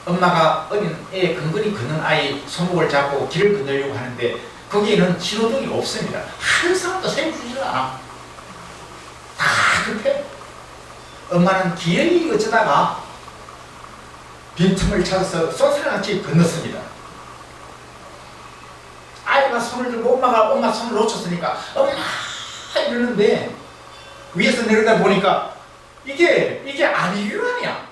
Speaker 1: 엄마가 어린 애 근근히 걷는 아이 손목을 잡고 길을 건너려고 하는데 거기에는 신호등이 없습니다. 한 사람도 세워주질 않아. 다 급해. 엄마는 기어이 어쩌다가 빈틈을 찾아서 쏘사랑같이 건넜습니다. 아이가 손을 들고 엄마 손을 놓쳤으니까 엄마 이러는데 위에서 내려다 보니까 이게 아니기로 하냐.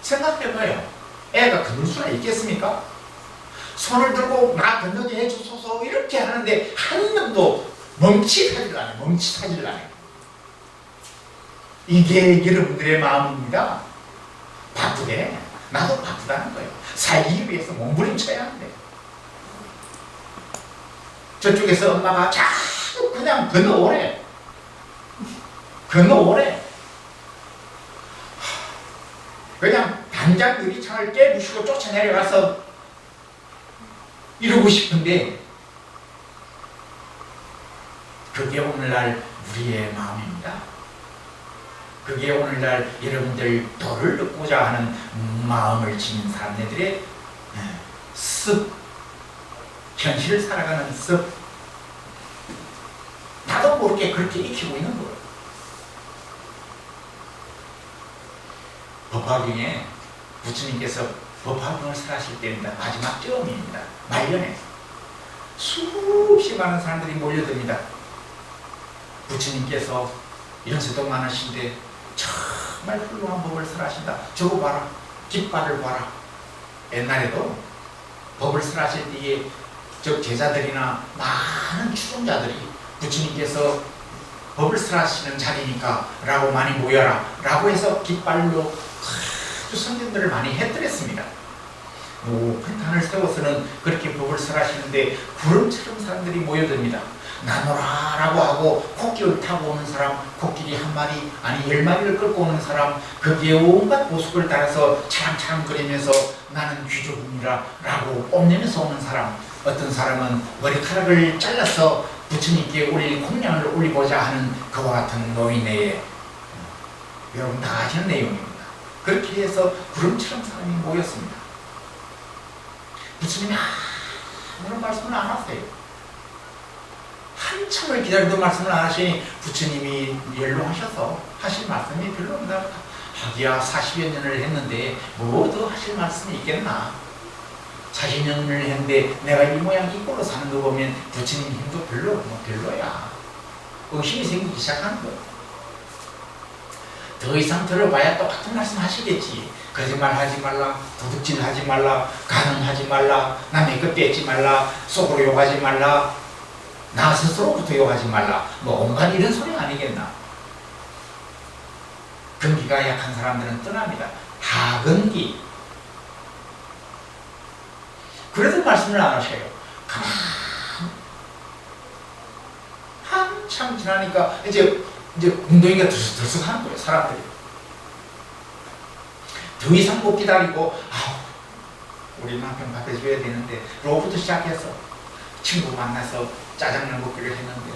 Speaker 1: 생각해봐요. 애가 건널 수나 있겠습니까? 손을 들고 나 건너게 해주소서 이렇게 하는데 한 명도 멈칫하질 않아요. 이게 여러분들의 마음입니다. 바쁘게. 나도 바쁘다는 거예요. 살기 위해서 몸부림쳐야 한대. 저쪽에서 엄마가 자꾸 그냥 건너오래. 그냥 당장 유리창을 깨부시고 쫓아내려가서 이러고 싶은데 그게 오늘날 우리의 마음입니다. 그게 오늘날 여러분들 도를 얻고자 하는 마음을 지닌 사람들의 습, 현실을 살아가는 습, 나도 모르게 그렇게 익히고 있는 거예요. 법화경에 부처님께서 법화경을 설하실 때입니다. 마지막 쯤입니다. 말년에 수없이 많은 사람들이 몰려듭니다. 부처님께서 연세도 많으신데 정말 훌륭한 법을 설하신다. 저거 봐라. 깃발을 봐라. 옛날에도 법을 설하실 때에 저 제자들이나 많은 추종자들이 부처님께서 법을 설하시는 자리니까 라고 많이 모여라 라고 해서 깃발로 아주 선전들을 많이 해드렸습니다. 높은 단을 세워서는 그렇게 법을 설하시는데 구름처럼 사람들이 모여듭니다. 나노라 라고 하고 코끼리를 타고 오는 사람, 코끼리 한 마리 아니 10마리를 끌고 오는 사람, 거기에 온갖 보석을 따라서 차랑차랑거리면서 나는 귀족입니다 라고 뽐내면서 오는 사람, 어떤 사람은 머리카락을 잘라서 부처님께 올릴 공양을 올리고자 하는 그와 같은 노인의, 여러분 다 아시는 내용입니다. 그렇게 해서 구름처럼 사람이 모였습니다. 부처님이 아무런 말씀을 안 하세요. 한참을 기다려도 말씀을 안 하시니 부처님이 연로하셔서 하실 말씀이 별로 없나 보다. 하기야 40여 년을 했는데 뭐 더 하실 말씀이 있겠나. 40년을 했는데 내가 이 모양 이 꼴로 사는 거 보면 부처님 힘도 별로야. 의심이 생기기 시작하는 거예요. 더 이상 들어봐야 똑같은 말씀 하시겠지. 거짓말 하지 말라, 도둑질 하지 말라, 가늠하지 말라, 남의 것 뺏지 말라, 속으로 욕하지 말라, 나 스스로부터 욕하지 말라, 뭐 온갖 이런 소리 아니겠나. 근기가 약한 사람들은 떠납니다. 하근기. 그래도 말씀을 안 하셔요. 한참 지나니까 이제 웅덩이가 들썩하는 거예요, 사람들이. 더 이상 못 기다리고, 우리 남편 받아줘야 되는데, 로부터 시작해서 친구 만나서 짜장면 먹기로 했는데,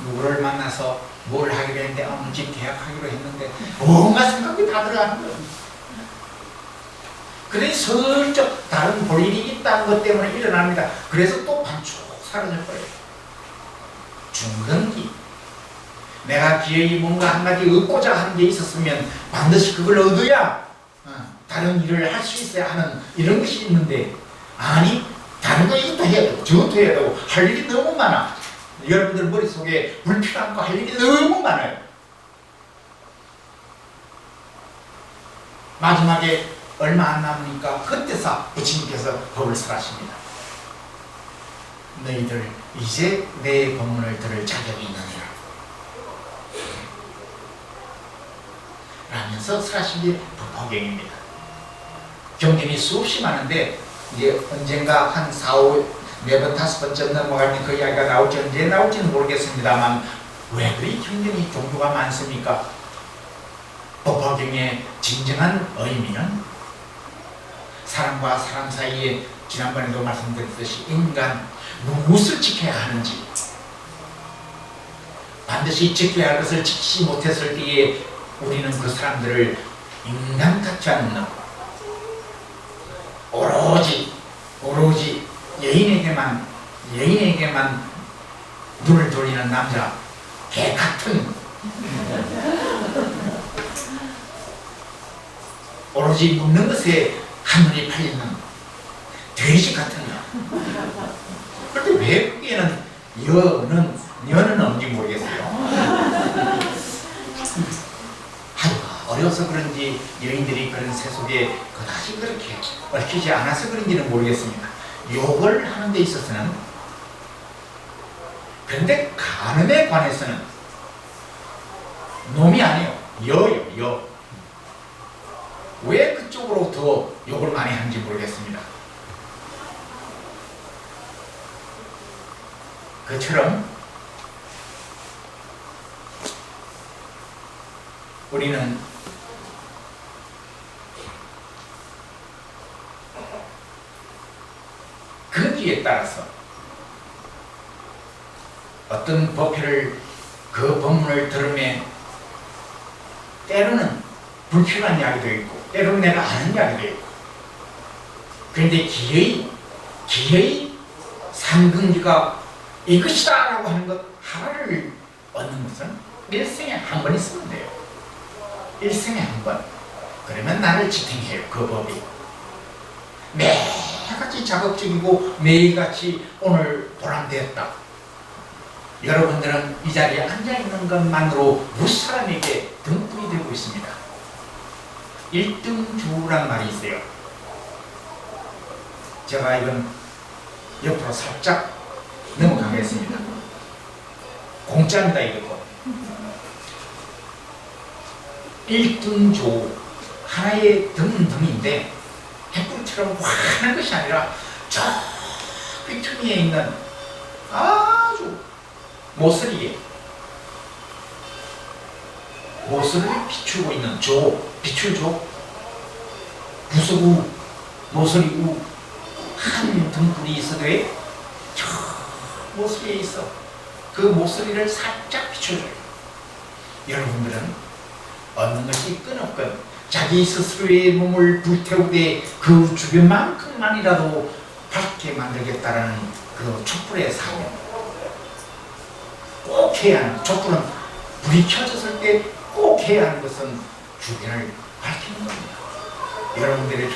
Speaker 1: 누구를 만나서 뭘 하기로 했는데, 집 계약하기로 했는데, 뭔가 생각이 다 들어가는 거예요. 그래서 슬쩍 다른 볼 일이 있다는 것 때문에 일어납니다. 그래서 또 반쪽 사라질 거예요. 중근기. 내가 기어이 뭔가 한 가지 얻고자 하는 게 있었으면 반드시 그걸 얻어야 다른 일을 할 수 있어야 하는 이런 것이 있는데, 아니 다른 거 이것도 해야 되고 저것도 해야 되고 할 일이 너무 많아. 여러분들 머릿속에 불필요한 거 할 일이 너무 많아요. 마지막에 얼마 안 남으니까 그때서 부처님께서 법을 설하십니다. 너희들 이제 내 법문을 들을 자격이 있느니라 라면서 설하신 게 법화경입니다. 경전이 수없이 많은데 이제 언젠가 한 4, 5, 4번, 5번쯤 넘어가면 그 이야기가 나올지 언제 나올지는 모르겠습니다만, 왜 그리 경전이 종류가 많습니까? 법화경의 진정한 의미는 사람과 사람 사이에 지난번에도 말씀드렸듯이 인간 무엇을 지켜야 하는지, 반드시 지켜야 할 것을 지키지 못했을 때에 우리는 그 사람들을 인간 같지 않는, 오로지 여인에게만 눈을 돌리는 남자, 개 같은, 오로지 묻는 것에 한눈이 팔리는 돼지 같은 년. 그런데 왜 거기에는 여는 없는지 모르겠어요. 어려서 그런지 여인들이 그런 세속에 그다지 그렇게 얽히지 않아서 그런지는 모르겠습니다. 욕을 하는 데 있어서는, 그런데 간음에 관해서는 놈이 아니에요. 여요, 여. 왜 그쪽으로 더 욕을 많이 하는지 모르겠습니다. 그처럼 우리는 근기에 따라서 어떤 법회를 그 법문을 들으면 때로는 불필요한 이야기도 있고 때로는 내가 아는 이야기도 있고 그런데 기어이 삼근기가 이것이다 라고 하는 것 하나를 얻는 것은 일생에 한 번 있으면 돼요. 일생에 한 번. 그러면 나를 지탱해요. 그 법이. 매일같이 자극적이고 매일같이 오늘 보람되었다. 여러분들은 이 자리에 앉아있는 것만으로 무사람에게 등불이 되고 있습니다. 1등주란 말이 있어요. 제가 이건 옆으로 살짝 넘어가겠습니다. 공짜입니다. 이것도 1등조 하나의 등인데 햇불처럼 환한 것이 아니라 저기 틈에 있는 아주 모서리에 모서리를 비추고 있는 비출조 부수고 모서리고 한 등불이 있어도에 저 모서리에 있어. 그 모서리를 살짝 비춰줘요. 여러분들은 얻는 것이 끊었건 자기 스스로의 몸을 불태우되 그 주변만큼만이라도 밝게 만들겠다라는 그 촛불의 사명 꼭 해야 하는, 촛불은 불이 켜졌을 때 꼭 해야 하는 것은 주변을 밝히는 겁니다. 여러분들의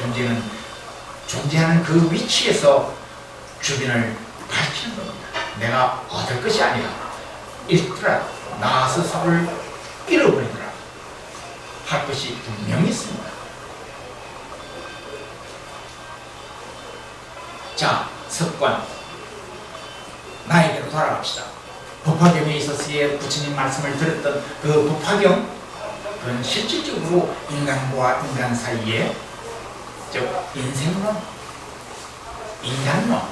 Speaker 1: 존재하는 그 위치에서 주변을 밝히는 겁니다. 내가 얻을 것이 아니라 잃더라도 나 스스로를 잃어버리더라 할 것이 분명히 있습니다. 자, 습관. 나에게로 돌아갑시다. 법화경에 있어서의 부처님 말씀을 들었던 그 법화경, 그건 실질적으로 인간과 인간 사이에 즉 인생론, 인간론,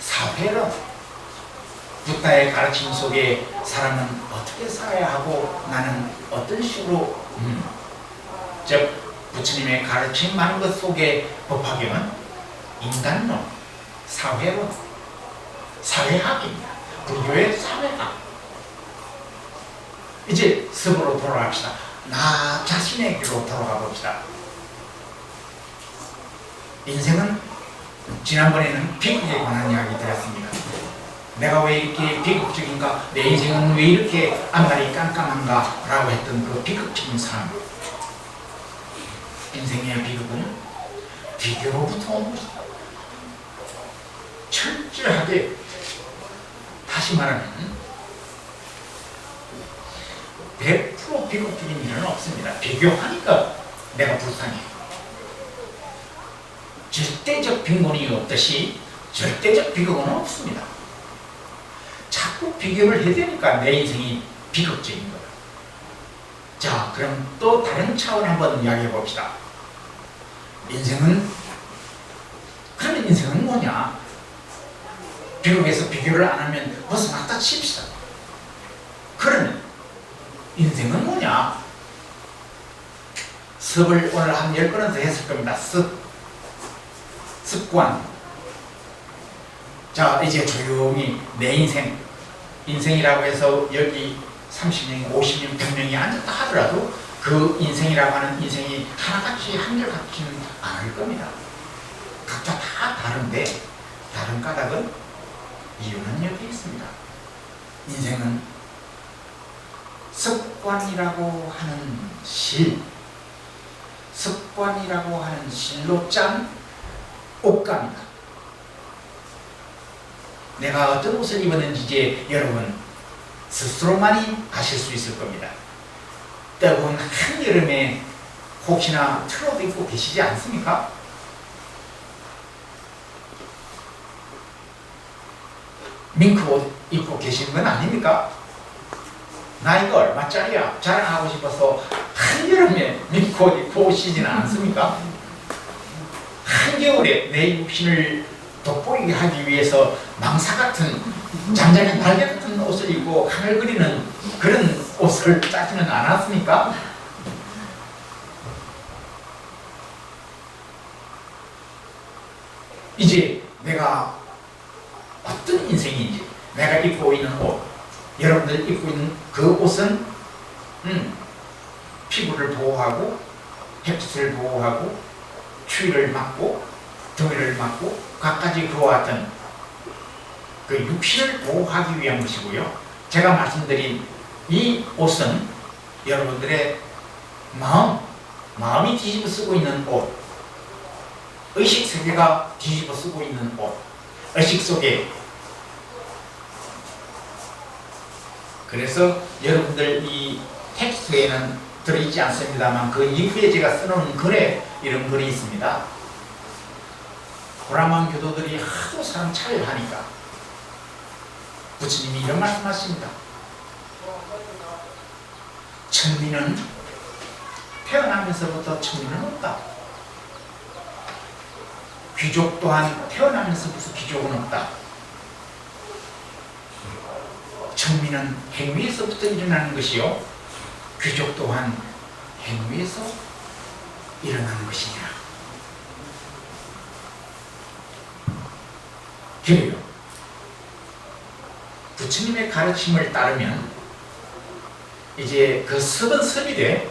Speaker 1: 사회론, 부다의 가르침 속에 사람은 어떻게 살아야 하고 나는 어떤 식으로 즉 부처님의 가르침 많은 것 속에 법화경은 인간론, 사회론, 사회학입니다. 불교의 사회학. 이제 습으로 돌아갑시다. 나 자신에게로 돌아가 봅시다. 인생은 지난번에는 비극에 관한 이야기 드렸습니다. 내가 왜 이렇게 비극적인가? 내 인생은 왜 이렇게 앞날이 깜깜한가? 라고 했던 그 비극적인 삶. 인생의 비극은 비교로부터 온 것이다. 철저하게 다시 말하면 100% 비극적인 일은 없습니다. 비교하니까 내가 불쌍해. 절대적 빈곤이 없듯이 절대적 비극은 없습니다. 자꾸 비교를 해대니까 내 인생이 비극적인 거예요. 자, 그럼 또 다른 차원 한번 이야기해 봅시다. 그러면 인생은 뭐냐? 비극에서 비교를 안 하면 벗어났다 칩시다. 그러면 인생은 뭐냐? 습을 오늘 한 10번은 더 했을 겁니다. 습관. 자, 이제 조용히 내 인생이라고 해서 여기 30명, 50명, 100명이 앉았다 하더라도 그 인생이라고 하는 인생이 하나같이 한결같지는 않을 겁니다. 각자 다 다른데 다른 까닭은 이유는 여기 있습니다. 인생은 습관이라고 하는 습관이라고 하는 실로 짠 옷감이다. 내가 어떤 옷을 입었는지 이제 여러분 스스로만이 아실 수 있을 겁니다. 뜨거운 한여름에 혹시나 트로도 입고 계시지 않습니까? 밍크 옷 입고 계시는 건 아닙니까? 나 이거 얼마짜리야? 자랑하고 싶어서 한여름에 민코옷 입고 오시지는 않습니까? 한겨울에 내 육신을 돋보이게 하기 위해서 망사 같은 잠자는 달걀 같은 옷을 입고 하늘 그리는 그런 옷을 짜지는 않았습니까? 이제 내가 어떤 인생인지, 내가 입고 있는 옷, 여러분들 입고 있는 그 옷은 피부를 보호하고 햇빛을 보호하고 추위를 막고 더위를 막고 갖가지 그와 같은 그 육신을 보호하기 위한 것이고요. 제가 말씀드린 이 옷은 여러분들의 마음이 뒤집어 쓰고 있는 옷, 의식 세계가 뒤집어 쓰고 있는 옷, 의식 속에. 그래서 여러분들 이 텍스트에는 들어있지 않습니다만 그 이후에 제가 써놓은 글에 이런 글이 있습니다. 고라만 교도들이 하도 사람 차를 하니까 부처님이 이런 말씀하십니다. 천민은 태어나면서부터 천민은 없다. 귀족 또한 태어나면서부터 귀족은 없다. 천민은 행위에서부터 일어나는 것이요, 귀족 또한 행위에서 일어나는 것이니라. 그래요. 부처님의 가르침을 따르면 이제 그 습은 습이 돼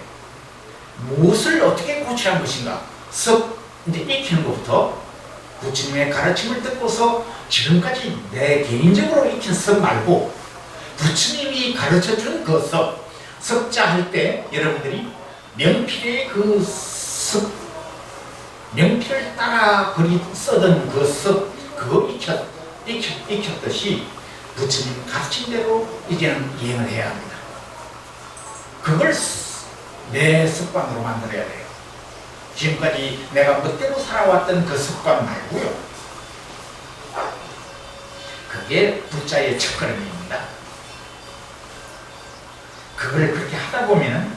Speaker 1: 무엇을 어떻게 고치란 것인가, 습 이제 익히는 것부터 부처님의 가르침을 듣고서 지금까지 내 개인적으로 익힌 습 말고 부처님이 가르쳐준 그 습, 습자 할 때 여러분들이 명필의 그 습, 명필을 따라 써던 그 습, 그거 익혔듯이 부처님 가르침대로 이제는 이행을 해야 합니다. 그걸 내 습관으로 만들어야 돼요. 지금까지 내가 멋대로 살아왔던 그 습관 말고요. 그게 부자의 첫걸음입니다. 그걸 그렇게 하다 보면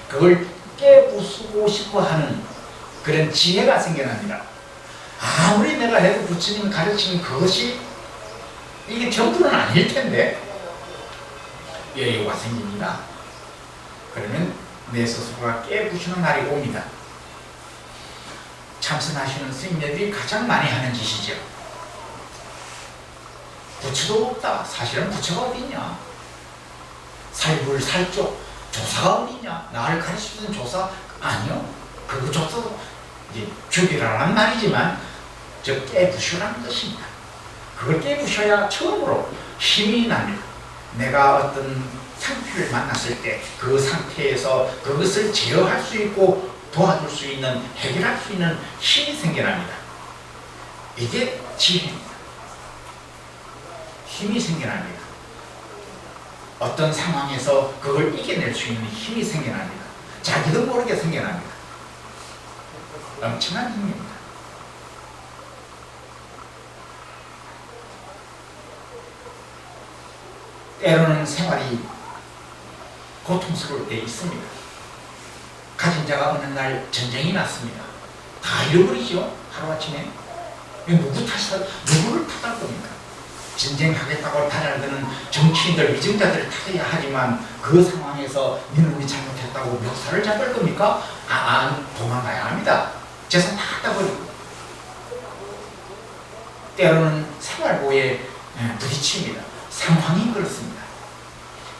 Speaker 1: 그걸 깨부수고 싶어 하는 그런 지혜가 생겨납니다. 아무리 내가 해도 부처님 가르친 그것이 이게 전부는 아닐 텐데 여유가 생깁니다. 그러면 내 스스로가 깨부수는 날이 옵니다. 참선하시는 스님들이 가장 많이 하는 짓이죠. 부처도 없다. 사실은 부처가 어딨냐? 살불 살쪽 조사가 어딨냐? 나를 가르쳐주는 조사 아니요. 그 조사도 이제 죽이라는 말이지만 저 깨부셔라는 것입니다. 그걸 깨부셔야 처음으로 힘이 납니다. 내가 어떤 상태를 만났을 때 그 상태에서 그것을 제어할 수 있고 도와줄 수 있는, 해결할 수 있는 힘이 생겨납니다. 이게 지혜입니다. 힘이 생겨납니다. 어떤 상황에서 그걸 이겨낼 수 있는 힘이 생겨납니다. 자기도 모르게 생겨납니다. 엄청난 힘입니다. 때로는 생활이 고통스러울 때 있습니다. 가진 자가 어느 날 전쟁이 났습니다. 다 잃어버리죠. 하루아침에. 누구 탓을, 누구를 탓할 겁니까? 전쟁하겠다고 달아드는 정치인들, 위정자들을 탓해야 하지만 그 상황에서 니놈이 잘못했다고 멱살을 잡을 겁니까? 도망가야 합니다. 재산 다 갖다 버리고. 때로는 생활고에 부딪힙니다. 상황이 그렇습니다.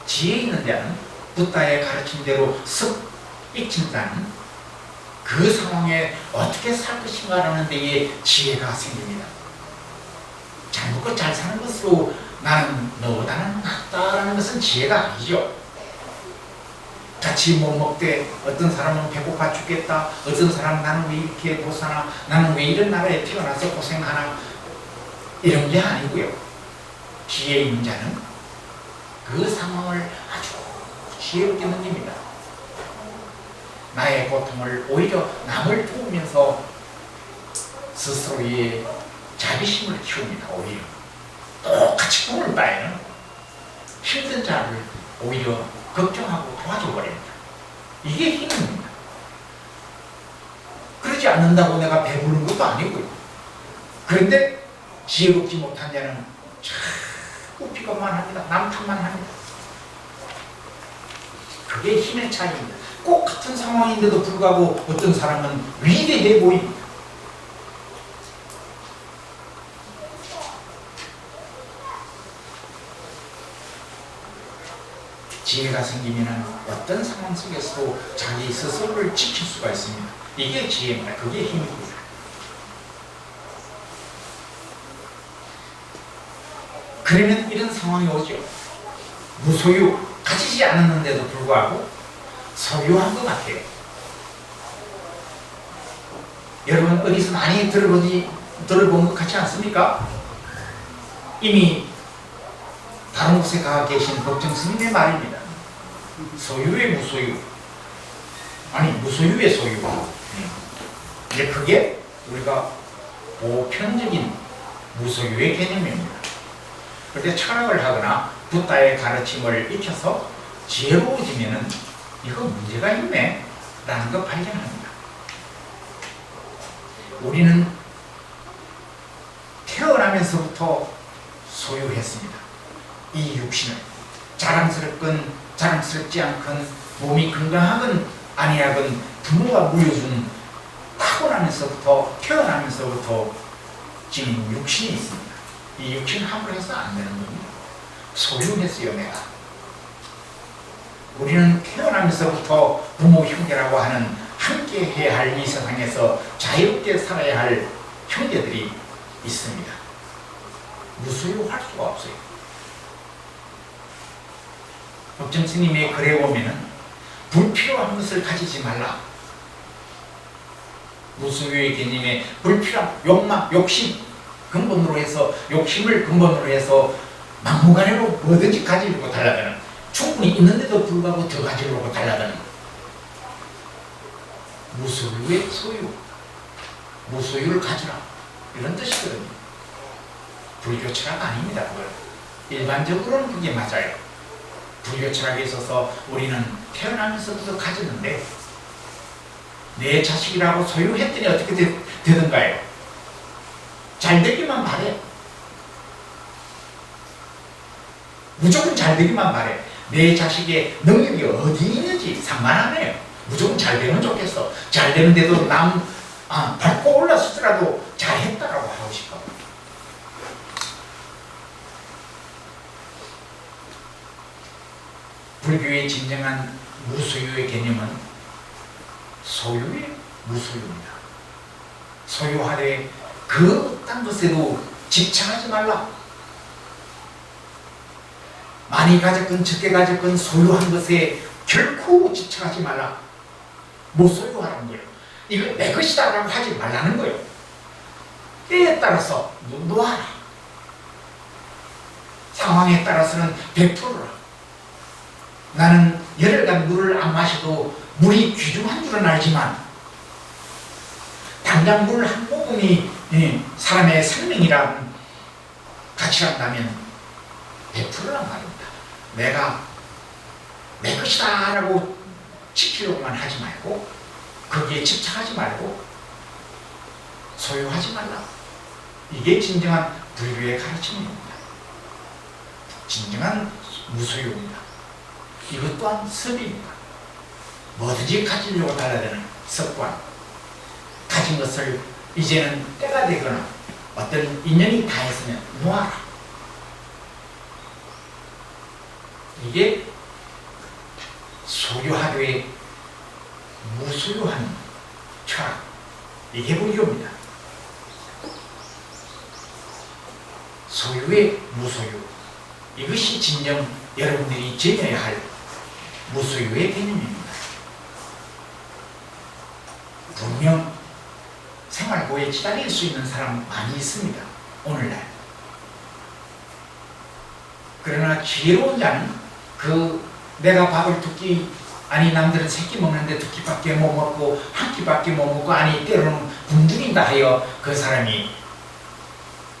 Speaker 1: 지혜 있는 데는 부다의 가르침대로 습 익힌다는 그 상황에 어떻게 살 것인가라는 데에 지혜가 생깁니다. 잘 먹고 잘 사는 것으로 나는 너보다는 낫다라는 것은 지혜가 아니죠. 같이 못 먹되 어떤 사람은 배고파 죽겠다, 어떤 사람은 나는 왜 이렇게 못 사나, 나는 왜 이런 나라에 태어나서 고생하나, 이런 게 아니고요. 지혜 있는 자는 그 상황을 아주 지혜롭게 넘깁니다. 나의 고통을 오히려 남을 도우면서 스스로의 자비심을 키웁니다. 오히려 똑같이 도울 바에는 힘든 자를 오히려 걱정하고 도와줘 버립니다. 이게 힘입니다. 그러지 않는다고 내가 배부른 것도 아니고요. 그런데 지혜롭지 못한 자는 자꾸 비겁만 합니다. 남 탓만 합니다. 그게 힘의 차이입니다. 꼭 같은 상황인데도 불구하고 어떤 사람은 위대해 보입니다. 지혜가 생기면 어떤 상황 속에서도 자기 스스로를 지킬 수가 있습니다. 이게 지혜입니다. 그게 힘입니다. 그러면 이런 상황이 오죠. 무소유, 가지지 않았는데도 불구하고 소유한 것 같아요. 여러분 어디서 많이 들어본 것 같지 않습니까? 이미 다른 곳에 가 계신 법정 스님의 말입니다. 소유의 무소유, 아니 무소유의 소유. 이제 그게 우리가 보편적인 무소유의 개념입니다. 그런데 철학을 하거나 붓다의 가르침을 익혀서 지혜로워지면은 이거 문제가 있네 라는 걸 발견합니다. 우리는 태어나면서부터 소유했습니다. 이 육신을 자랑스럽건 자랑스럽지 않건 몸이 건강하건 아니하건 부모가 물려준 태어나면서부터 지닌 육신이 있습니다. 이 육신 함부로 해서 안 되는 겁니다. 소유했어요, 내가. 우리는 태어나면서부터 부모 형제라고 하는 함께 해야 할 이 세상에서 자유롭게 살아야 할 형제들이 있습니다. 무소유할 수가 없어요. 법정 스님의 글에 보면은 불필요한 것을 가지지 말라. 무소유의 개념에 불필요한 욕망, 욕심 근본으로 해서 욕심을 근본으로 해서 막무가내로 뭐든지 가지려고 달라드는, 충분히 있는데도 불구하고 더 가지려고 달라드는 무소유의 소유, 무소유를 가지라 이런 뜻이거든요. 불교 철학 아닙니다. 그걸 일반적으로는 그게 맞아요. 불교 철학에 있어서 우리는 태어나면서부터 가졌는데 내 자식이라고 소유했더니 어떻게 되던가요? 잘 되기만 바래. 무조건 잘 되기만 바래. 내 자식의 능력이 어디 있는지 상관 안 해요. 무조건 잘 되면 좋겠어. 잘 되는데도 남 밟고 올랐을지라도 잘했다라고 하고 싶어. 불교의 진정한 무소유의 개념은 소유의 무소유입니다. 소유하되 그 어떤 것에도 집착하지 말라. 많이 가졌건 적게 가졌건 소유한 것에 결코 집착하지 말라. 무소유하라는 거예요. 이거 내 것이다 라고 하지 말라는 거예요. 때에 따라서 놓아라. 상황에 따라서는 베풀어라. 나는 열흘간 물을 안 마셔도 물이 귀중한 줄은 알지만 당장 물 한 모금이 사람의 생명이란 가치란다면 베풀어란 말입니다. 내가 내 것이다 라고 지키려고만 하지 말고 거기에 집착하지 말고 소유하지 말라. 이게 진정한 불교의 가르침입니다. 진정한 무소유입니다. 이것 또한 습입니다. 뭐든지 가지려고 달라드는 습관. 가진 것을 이제는 때가 되거나 어떤 인연이 다했으면 놓아라. 이게 소유하되 무소유하는 철학. 이게 불교입니다. 소유의 무소유. 이것이 진정 여러분들이 지녀야 할 무소유의 개념입니다. 분명 생활고에 지달릴 수 있는 사람 많이 있습니다. 오늘날. 그러나 지혜로운 자는 내가 밥을 두 끼, 아니 남들은 세 끼 먹는데 두 끼밖에 못 먹고 한 끼밖에 못 먹고, 아니 때로는 굶주린다 하여 그 사람이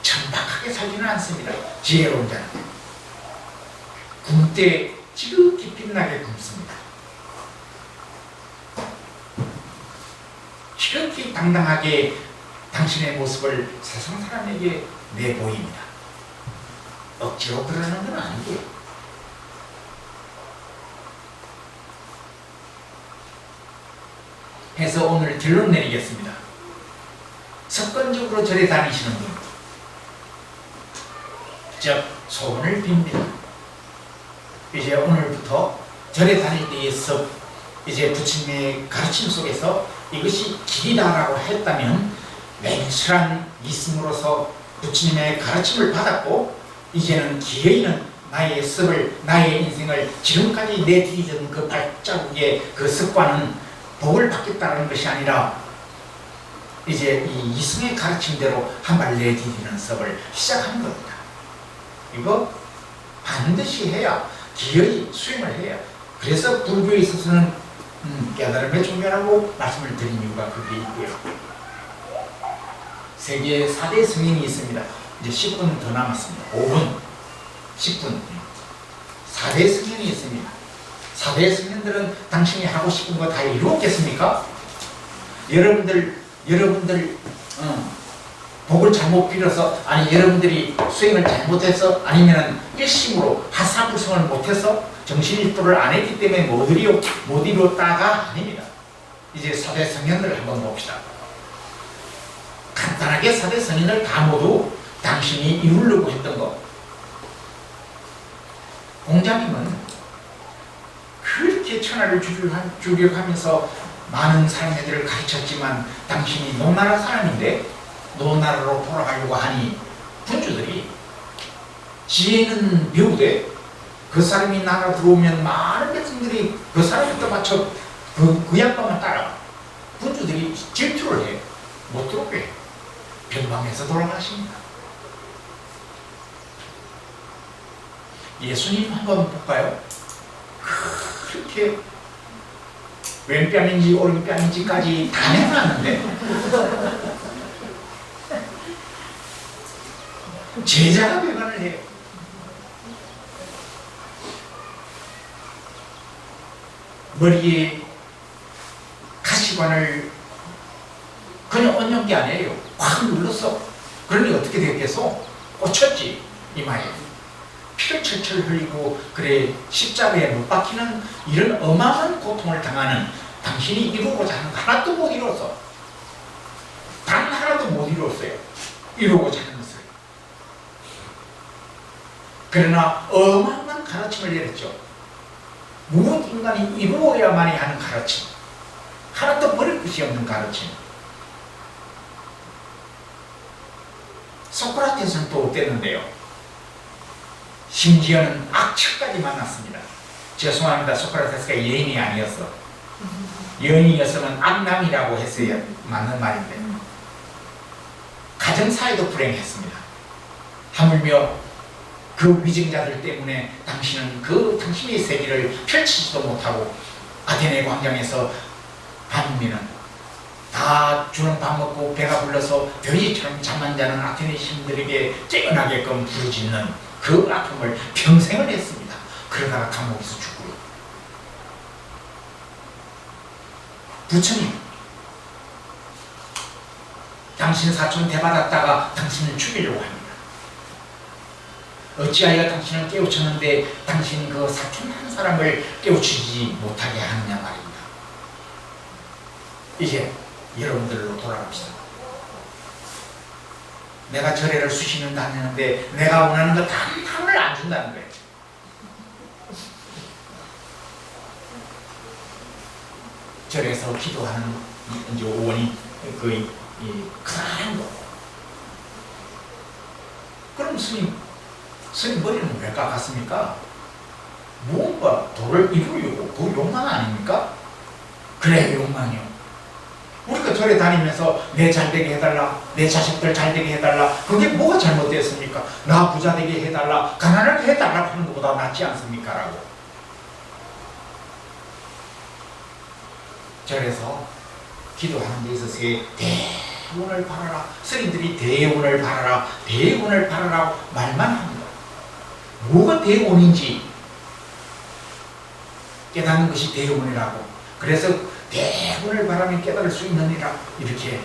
Speaker 1: 천박하게 살지는 않습니다. 지혜로운 자는 굶때 지극히 빛나게 굶습니다. 지극히 당당하게 당신의 모습을 세상 사람에게 내보입니다. 억지로 그러는 건 아니고요. 해서 오늘 결론 내리겠습니다. 습관적으로 절에 다니시는 분, 즉 소원을 빕니다. 이제 오늘부터 절에 다닐 때의 습, 이제 부처님의 가르침 속에서 이것이 길이다라고 했다면 냉철한 믿음으로서 부처님의 가르침을 받았고, 이제는 기어이는 나의 습을, 나의 인생을 지금까지 내디디던 그 발자국의 그 습관은 복을 받겠다는 것이 아니라 이제 이 이승의 가르침대로 한 발 내디디는 습을 시작하는 겁니다. 이거 반드시 해야, 기어이 수행을 해야. 그래서 불교에 있어서는 깨달음에 종교라고 말씀을 드린 이유가 그게 있고요. 세계 4대 성인이 있습니다. 이제 10분 더 남았습니다. 5분, 10분. 4대 성인이 있습니다. 4대 성인들은 당신이 하고 싶은 거 다 이루었겠습니까? 여러분들 복을 잘못 빌어서, 아니 여러분들이 수행을 잘못해서, 아니면 일심으로 하사불성을 못해서 정신일도를 안 했기 때문에 못 이루었다가 아닙니다. 이제 4대 성인을 한번 봅시다. 간단하게 4대 성인을 다 모두 당신이 이루려고 했던 것. 공자님은 그렇게 천하를 주력하면서 많은 사람들을 가르쳤지만 당신이 노나라 사람인데 노나라로 돌아가려고 하니 군주들이 지혜는 배우되 그 사람이 나라 들어오면 많은 백성들이 그 사람에 맞춰 그 양반만 따라가. 군주들이 질투를 해. 못 들어오게 해. 변방에서 돌아가십니다. 예수님 한번 볼까요? 그렇게 왼뺨인지 오른뺨인지까지 다 내놨는데 제자가 배반을 해요. 머리에 가시관을 그냥 얹은 게 아니에요. 확 눌렀어. 그러니 어떻게 됐겠어? 꽂혔지 이마에. 피를 철철 흘리고 그래 십자가에 못 박히는 이런 어마어마한 고통을 당하는 당신이 이루고자 하는 거 하나도 못 이뤘어. 단 하나도 못 이뤘어요. 이루고자 하는 것을. 그러나 어마어마한 가르침을 내렸죠. 무엇 인간이 이루어야만이 하는 가르침, 하나도 버릴 것이 없는 가르침. 소크라테스는 또 어땠는데요? 심지어는 악취까지 만났습니다. 죄송합니다. 소크라테스가 예인이 아니었어. 예인이었으면 악남이라고 했어야 맞는 말인데 가정사회도 불행했습니다. 하물며 그 위증자들 때문에 당신은 당신의 세계를 펼치지도 못하고 아테네 광장에서 반면은 다 주는 밥 먹고 배가 불러서 돼지처럼 잠만 자는 아테네 시민들에게 째어나게끔 부르짖는 그 아픔을 평생을 했습니다. 그러다가 감옥에서 죽고요. 부처님, 당신 사촌 대받았다가 당신을 죽이려고 합니다. 어찌하여 당신을 깨우쳤는데 당신 그 사촌 한 사람을 깨우치지 못하게 하느냐 말입니다. 이제 여러분들로 돌아갑시다. 내가 절에를 수십 년 다녔는데 내가 원하는 거 단판을 안 준다는 거예요. 절에서 기도하는 이제 원이 큰 거. 그럼 스님 머리는 왜 깎았습니까? 무언가 도를 이루려고 그 욕망 아닙니까? 그래, 욕망이요. 우리가 절에 다니면서 내 잘되게 해달라, 내 자식들 잘되게 해달라, 그게 뭐가 잘못됐습니까? 나 부자되게 해달라, 가난하게 해달라 하는 것보다 낫지 않습니까? 라고. 절에서 기도하는 데 있어서의 대운을 바라라, 스님들이 대운을 바라라, 대운을 바라라 말만 합니다. 뭐가 대운인지 깨닫는 것이 대원이라고. 그래서 대원을 바라면 깨달을 수 있느니라 이렇게.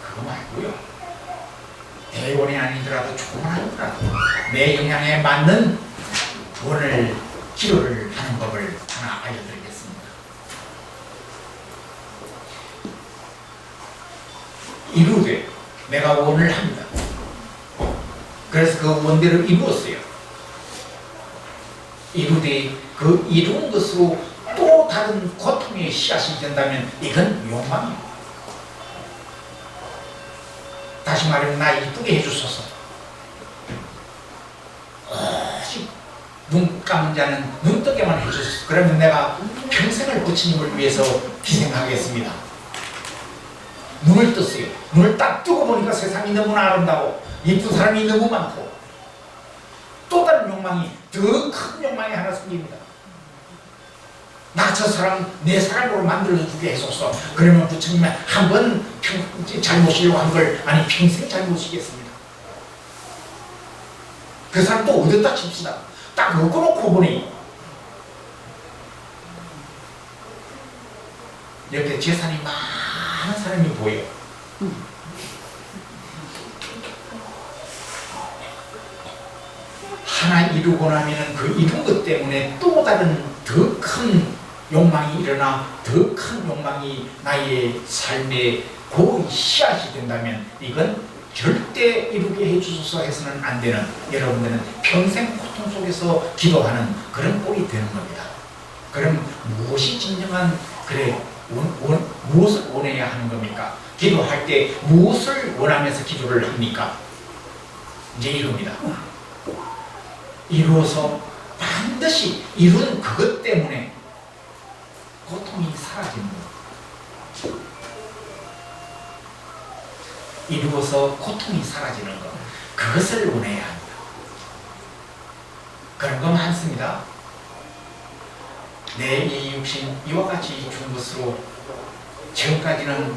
Speaker 1: 그거 말고요. 대원이 아니더라도 조금만 하더라도 내 영향에 맞는 원을 기도를 하는 법을 하나 알려드리겠습니다. 이루되 내가 원을 합니다. 그래서 그 원대로 이루었어요. 이루되 그 이룬 것으로 또 다른 고통의 씨앗이 된다면 이건 욕망이에요. 다시 말하면 나 이쁘게 해주소서. 오직 눈 감은 자는 눈 뜨게만 해주소서. 그러면 내가 평생을 부처님을 위해서 희생하겠습니다. 눈을 떴어요. 눈을 딱 뜨고 보니까 세상이 너무나 아름다워. 이쁜 사람이 너무 많고 또 다른 욕망이, 더 큰 욕망이 하나 생깁니다. 나 저 사람 내 사람으로 만들어주게 해소서. 그러면 부처님이 한번 잘못이려고 한 걸 아니 평생 잘못이겠습니다. 그 사람 또 얻었다 칩시다. 딱 엮어놓고 보니 옆에 재산이 많은 사람이 보여. 하나 이루고 나면은 그 이룬 것 때문에 또 다른 더 큰 욕망이 일어나 더 큰 욕망이 나의 삶의 그 씨앗이 된다면 이건 절대 이루게 해주소서 해서는 안 되는, 여러분들은 평생 고통 속에서 기도하는 그런 꼴이 되는 겁니다. 그럼 무엇이 진정한 무엇을 원해야 하는 겁니까? 기도할 때 무엇을 원하면서 기도를 합니까? 이제 이겁니다. 이루어서 반드시 이룬 그것 때문에 고통이 사라지는 것. 이루어서 고통이 사라지는 것. 그것을 원해야 합니다. 그런 거 많습니다. 내 이 육신 이와 같이 준 것으로 지금까지는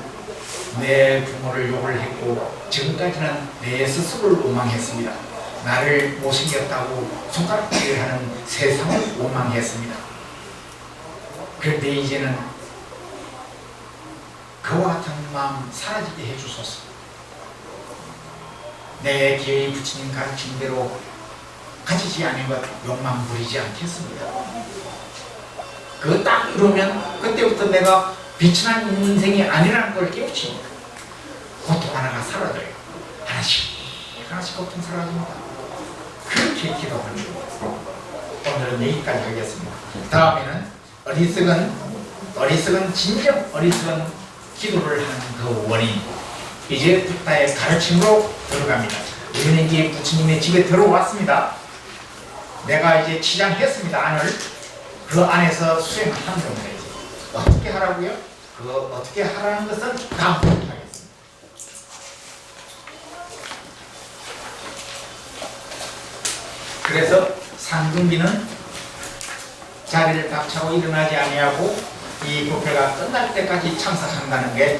Speaker 1: 내 부모를 욕을 했고 지금까지는 내 스스로를 원망했습니다. 나를 못생겼다고 손가락질을 하는 세상을 원망했습니다. 그런데 이제는 그와 같은 마음 사라지게 해주소서. 내 기어이 부처님 가르친 대로 가지지 않은 것 욕망 부리지 않겠습니다. 그거 딱 이루면 그때부터 내가 빛이 난 인생이 아니라는 걸 깨우칩니다. 고통 하나가 사라져요. 하나씩 고통 사라집니다. 그렇게 기도합니다. 오늘은 여기까지 하겠습니다. 다음에는 어리석은 진정 어리석은 기도를 하는 그 원인, 이제 부타의 가르침으로 들어갑니다. 우리는 이제 부처님의 집에 들어왔습니다. 내가 이제 치장했습니다. 안을 그 안에서 수행하는 겁니다. 이제 어떻게 하라고요? 그 어떻게 하라는 것은 다음 부터 하겠습니다. 그래서 상등기는 자리를 박차고 일어나지 아니하고 이 법회가 끝날 때까지 참석한다는 게